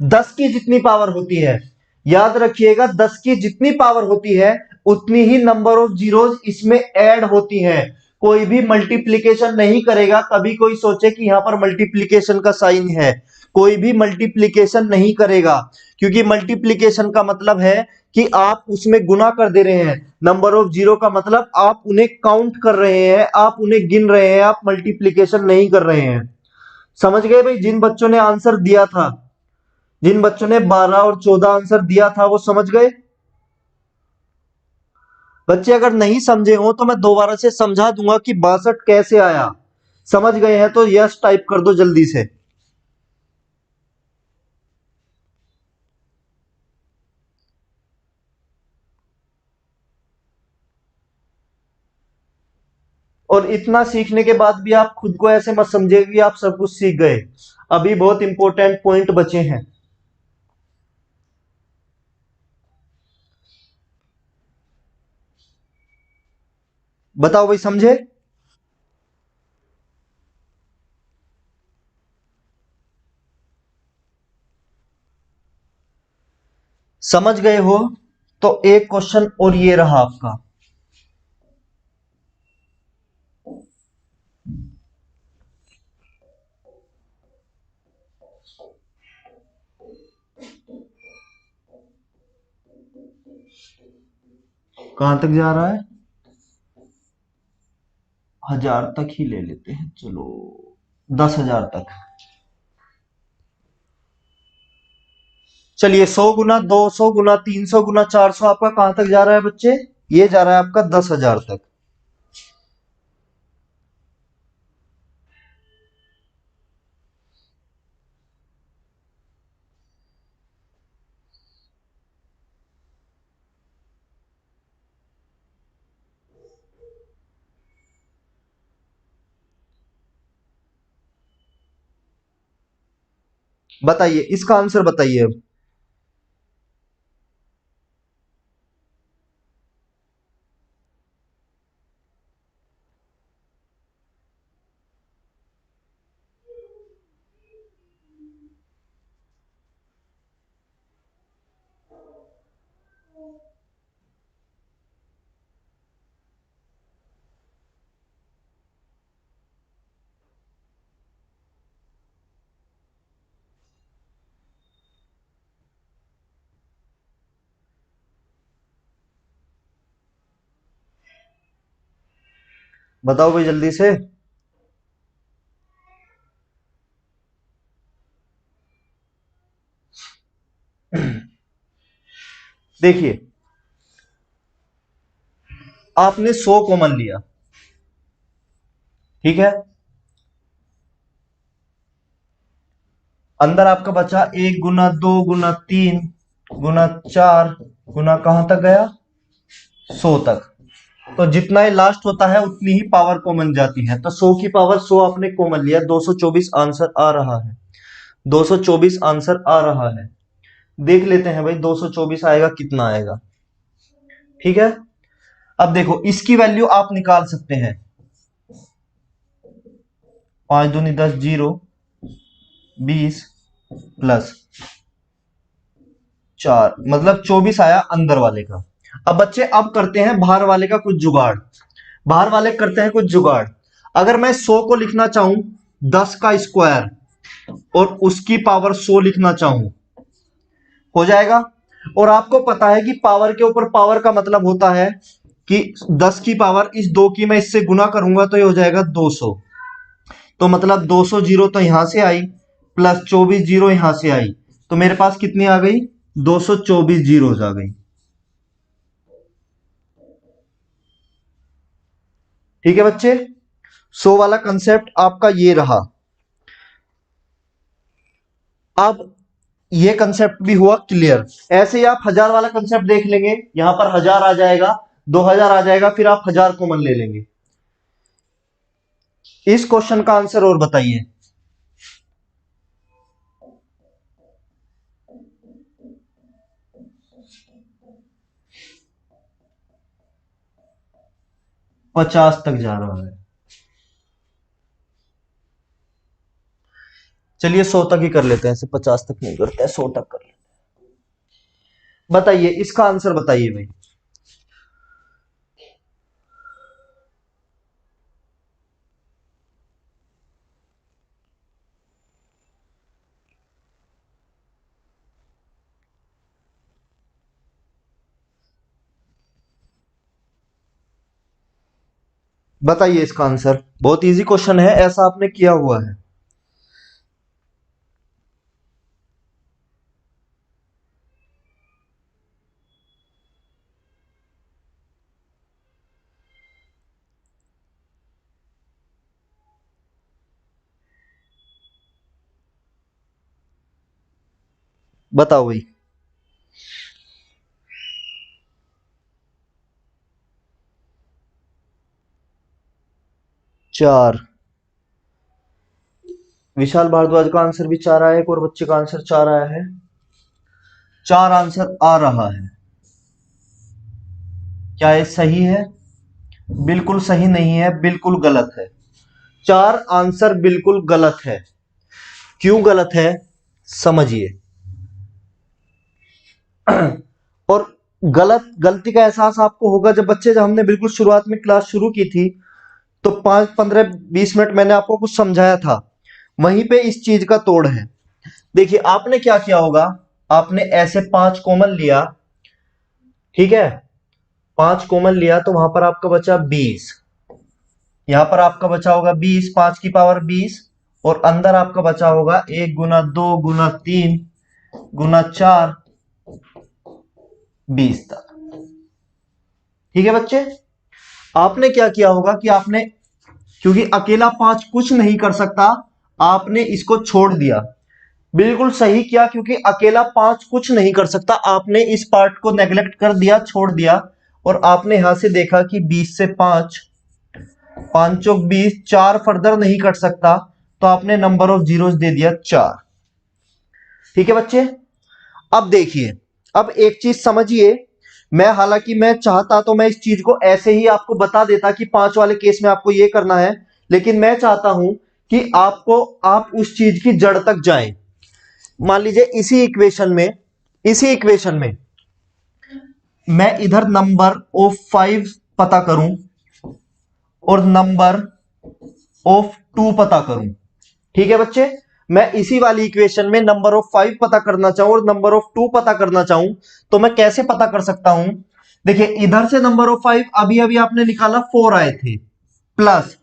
10 की जितनी पावर होती है, याद रखिएगा 10 की जितनी पावर होती है उतनी ही नंबर ऑफ जीरोस इसमें ऐड होती हैं। कोई भी मल्टीप्लीकेशन नहीं करेगा। कभी कोई सोचे कि यहां पर मल्टीप्लीकेशन का साइन है, कोई भी मल्टीप्लीकेशन नहीं करेगा, क्योंकि मल्टीप्लीकेशन का मतलब है कि आप उसमें गुना कर दे रहे हैं। नंबर ऑफ जीरो का मतलब आप उन्हें काउंट कर रहे हैं, आप उन्हें गिन रहे हैं, आप मल्टीप्लीकेशन नहीं कर रहे हैं। समझ गए भाई? जिन बच्चों ने आंसर दिया था, जिन बच्चों ने 12 और 14 आंसर दिया था, वो समझ गए? बच्चे अगर नहीं समझे हो तो मैं दोबारा से समझा दूंगा कि 62 कैसे आया। समझ गए हैं तो यस टाइप कर दो जल्दी से। और इतना सीखने के बाद भी आप खुद को ऐसे मत समझिए कि आप सब कुछ सीख गए। अभी बहुत इंपॉर्टेंट पॉइंट बचे हैं। बताओ भाई, समझे? समझ गए हो तो एक क्वेश्चन और ये रहा आपका। कहां तक जा रहा है? 1000 तक ही ले लेते हैं, चलो 10,000 तक। चलिए 100 × 200 × 300 × 400 आपका कहां तक जा रहा है बच्चे? ये जा रहा है आपका 10,000 तक। बताइए इसका आंसर बताइए अब। बताओ भाई जल्दी से। देखिए आपने 100 कॉमन लिया, ठीक है। अंदर आपका बचा 1 गुना 2 गुना 3 गुना 4 गुना कहां तक गया, 100 तक। तो जितना ये लास्ट होता है उतनी ही पावर कॉमन जाती है। तो 100 की पावर 100 आपने कॉमन लिया, 224 आंसर आ रहा है। 224 आंसर आ रहा है। देख लेते हैं भाई 224 आएगा कितना आएगा, ठीक है। अब देखो इसकी वैल्यू आप निकाल सकते हैं। 5 दूनी 10, 0 20 प्लस 4 मतलब 24 आया अंदर वाले का। अब बच्चे अब करते हैं बाहर वाले का कुछ जुगाड़। बाहर वाले करते हैं कुछ जुगाड़। अगर मैं 100 को लिखना चाहूं 10 का स्क्वायर और उसकी पावर 100 लिखना चाहूं, हो जाएगा। और आपको पता है कि पावर के ऊपर पावर का मतलब होता है कि 10 की पावर इस 2 की मैं इससे गुना करूंगा तो ये हो जाएगा 200। तो मतलब 200 जीरो तो यहां से आई प्लस 24 जीरो यहां से आई, तो मेरे पास कितनी आ गई, 224 जीरोज आ गई। ठीक है बच्चे, 100 वाला कंसेप्ट आपका ये रहा। अब ये कंसेप्ट भी हुआ क्लियर। ऐसे ही आप 1000 वाला कंसेप्ट देख लेंगे, यहां पर 1000 आ जाएगा, 2000 आ जाएगा, फिर आप 1000 कॉमन ले लेंगे। इस क्वेश्चन का आंसर और बताइए। पचास तक जा रहा है। चलिए 100 तक ही कर लेते हैं, ऐसे 50 तक नहीं करते हैं, 100 तक कर लेते हैं। बताइए इसका आंसर बताइए भाई। बताइए इसका आंसर, बहुत इजी क्वेश्चन है, ऐसा आपने किया हुआ है। बताओ भाई। 4। विशाल भारद्वाज का आंसर भी 4 आया है, एक और बच्चे का आंसर 4 आया है। 4 आंसर आ रहा है। क्या ये सही है? बिल्कुल सही नहीं है, बिल्कुल गलत है। 4 आंसर बिल्कुल गलत है। क्यों गलत है समझिए। और गलती का एहसास आपको होगा जब बच्चे, जब हमने बिल्कुल शुरुआत में क्लास शुरू की थी तो 5 15 20 मिनट मैंने आपको कुछ समझाया था, वहीं पे इस चीज का तोड़ है। देखिए आपने क्या किया होगा, आपने ऐसे 5 कॉमन लिया, ठीक है। 5 कॉमन लिया तो वहां पर आपका बचा 20, यहां पर आपका बचा होगा 20, 5 की पावर 20, और अंदर आपका बचा होगा 1 गुना 2 गुना 3 गुना 4 20 तक। ठीक है बच्चे, आपने क्या किया होगा कि आपने, क्योंकि अकेला 5 कुछ नहीं कर सकता, आपने इसको छोड़ दिया। बिल्कुल सही किया, क्योंकि अकेला 5 कुछ नहीं कर सकता, आपने इस पार्ट को नेग्लेक्ट कर दिया, छोड़ दिया। और आपने यहां से देखा कि 20 से 5, 5 चौक 20, 4 फर्दर नहीं कट सकता, तो आपने नंबर ऑफ जीरोस दे दिया 4। ठीक है बच्चे। अब देखिए, अब एक चीज समझिए, हालांकि मैं चाहता तो मैं इस चीज को ऐसे ही आपको बता देता कि 5 वाले केस में आपको ये करना है, लेकिन मैं चाहता हूं कि आप उस चीज की जड़ तक जाएं। मान लीजिए इसी इक्वेशन में मैं इधर नंबर ऑफ 5 पता करूं और नंबर ऑफ 2 पता करूं। ठीक है बच्चे, मैं इसी वाली इक्वेशन में नंबर ऑफ 5 पता करना चाहूं और नंबर ऑफ 2 पता करना चाहूं, तो मैं कैसे पता कर सकता हूं? देखिए, इधर से नंबर ऑफ 5 अभी अभी आपने निकाला 4 आए थे, प्लस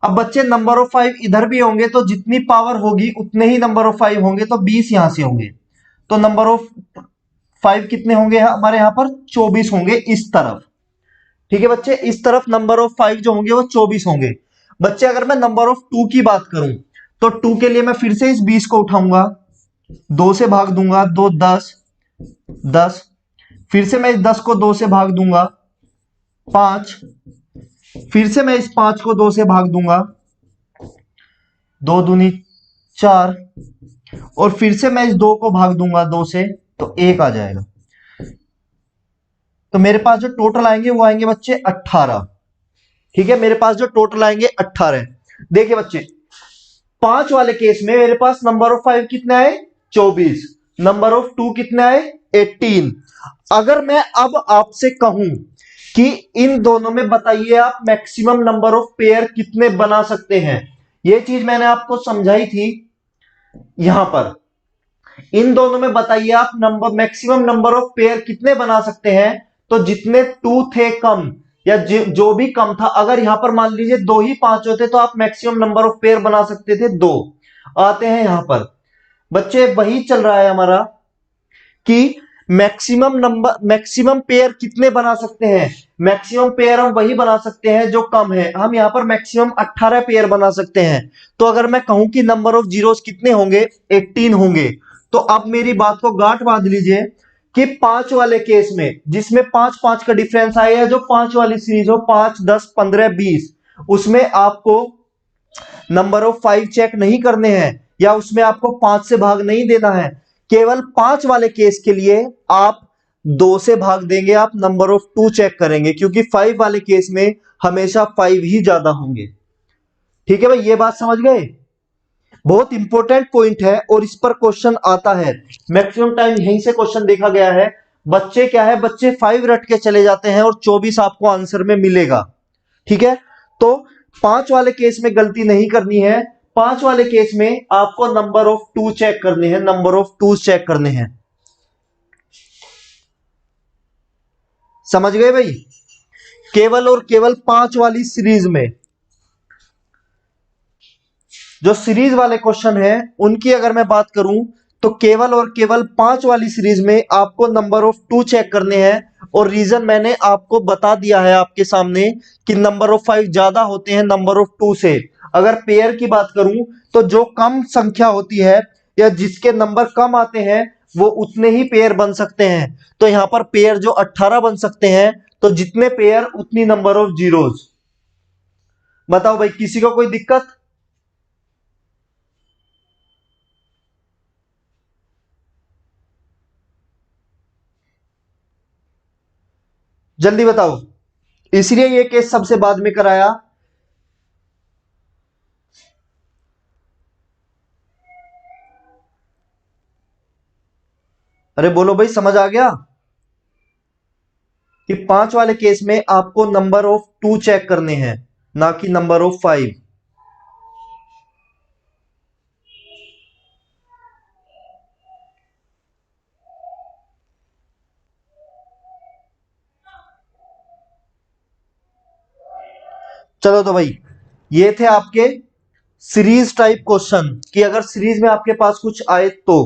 अब बच्चे नंबर ऑफ 5 इधर भी होंगे तो जितनी पावर होगी उतने ही नंबर ऑफ 5 होंगे, तो 20 यहां से होंगे, तो नंबर ऑफ 5 कितने होंगे हमारे यहां पर? 24 होंगे इस तरफ। ठीक है बच्चे, इस तरफ नंबर ऑफ 5 जो होंगे वो 24 होंगे। बच्चे अगर मैं नंबर ऑफ 2 की बात करूं तो 2 के लिए मैं फिर से इस 20 को उठाऊंगा, 2 से भाग दूंगा, 2 10 10, फिर से मैं इस 10 को 2 से भाग दूंगा, 5, फिर से मैं इस 5 को 2 से भाग दूंगा, 2 दूनी 4, और फिर से मैं इस 2 को भाग दूंगा 2 से, तो 1 आ जाएगा। तो मेरे पास जो टोटल आएंगे वो आएंगे बच्चे 18। ठीक है, मेरे पास जो टोटल आएंगे 18। देखिए बच्चे, 5 वाले केस में मेरे पास नंबर ऑफ 5 कितने आए? 24। नंबर ऑफ 2 कितने आए? 18। अगर मैं अब आपसे कहूं कि इन दोनों में बताइए आप मैक्सिमम नंबर ऑफ पेयर कितने बना सकते हैं, यह चीज मैंने आपको समझाई थी यहां पर। इन दोनों में बताइए आप मैक्सिमम नंबर ऑफ पेयर कितने बना सकते हैं, तो जितने 2 थे कम या जो भी कम था, अगर यहां पर मान लीजिए 2 ही 5 होते तो आप मैक्सिमम नंबर ऑफ पेयर बना सकते थे 2। आते हैं यहां पर बच्चे, वही चल रहा है हमारा कि मैक्सिमम पेयर कितने बना सकते हैं? मैक्सिमम पेयर हम वही बना सकते हैं जो कम है। हम यहां पर मैक्सिमम 18 पेयर बना सकते हैं। तो अगर मैं कहूं कि नंबर ऑफ जीरोस कितने होंगे? 18 होंगे। तो अब मेरी बात को गांठ बांध लीजिए कि 5 वाले केस में, जिसमें 5 5 का डिफरेंस आया, जो 5 वाली सीरीज हो, 5 10 15 20, उसमें आपको नंबर ऑफ 5 चेक नहीं करने हैं या उसमें आपको 5 से भाग नहीं देना है। केवल 5 वाले केस के लिए आप 2 से भाग देंगे, आप नंबर ऑफ 2 चेक करेंगे, क्योंकि 5 वाले केस में हमेशा 5 ही ज्यादा होंगे। ठीक है भाई, ये बात समझ गए? बहुत इंपॉर्टेंट पॉइंट है और इस पर क्वेश्चन आता है। मैक्सिमम टाइम यहीं से क्वेश्चन देखा गया है। बच्चे क्या है, बच्चे 5 रट के चले जाते हैं और 24 आपको आंसर में मिलेगा। ठीक है, तो 5 वाले केस में गलती नहीं करनी है। 5 वाले केस में आपको नंबर ऑफ 2 चेक करने हैं, नंबर ऑफ 2 चेक करने हैं। समझ गए भाई? केवल और केवल 5 वाली सीरीज में, जो सीरीज वाले क्वेश्चन है उनकी अगर मैं बात करूं, तो केवल और केवल 5 वाली सीरीज में आपको नंबर ऑफ 2 चेक करने हैं। और रीजन मैंने आपको बता दिया है आपके सामने कि नंबर ऑफ 5 ज्यादा होते हैं नंबर ऑफ 2 से। अगर पेयर की बात करूं तो जो कम संख्या होती है या जिसके नंबर कम आते हैं वो उतने ही पेयर बन सकते हैं। तो यहां पर पेयर जो 18 बन सकते हैं, तो जितने पेयर उतनी नंबर ऑफ जीरोस। बताओ भाई, किसी को कोई दिक्कत? जल्दी बताओ। इसलिए ये केस सबसे बाद में कराया। अरे बोलो भाई, समझ आ गया कि 5 वाले केस में आपको नंबर ऑफ 2 चेक करने हैं, ना कि नंबर ऑफ 5। चलो तो भाई, ये थे आपके सीरीज टाइप क्वेश्चन कि अगर सीरीज में आपके पास कुछ आए तो।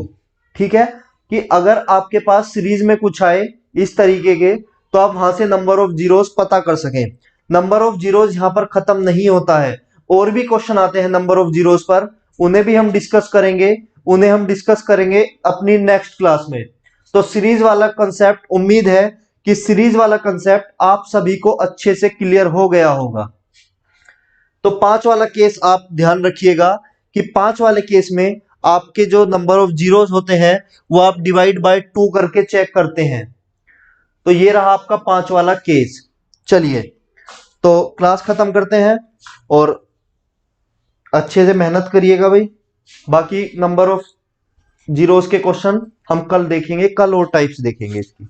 ठीक है, कि अगर आपके पास सीरीज में कुछ आए इस तरीके के, तो आप वहां से नंबर ऑफ जीरोस पता कर सकें। नंबर ऑफ जीरोस यहां पर खत्म नहीं होता है, और भी क्वेश्चन आते हैं नंबर ऑफ जीरोस पर, उन्हें भी हम डिस्कस करेंगे। अपनी नेक्स्ट क्लास में। तो सीरीज वाला कंसेप्ट, उम्मीद है कि सीरीज वाला कंसेप्ट आप सभी को अच्छे से क्लियर हो गया होगा। तो 5 वाला केस आप ध्यान रखिएगा कि 5 वाले केस में आपके जो नंबर ऑफ जीरोस होते हैं वो आप डिवाइड बाय 2 करके चेक करते हैं। तो ये रहा आपका 5 वाला केस। चलिए तो क्लास खत्म करते हैं और अच्छे से मेहनत करिएगा भाई। बाकी नंबर ऑफ जीरोस के क्वेश्चन हम कल देखेंगे, कल और टाइप्स देखेंगे इसकी।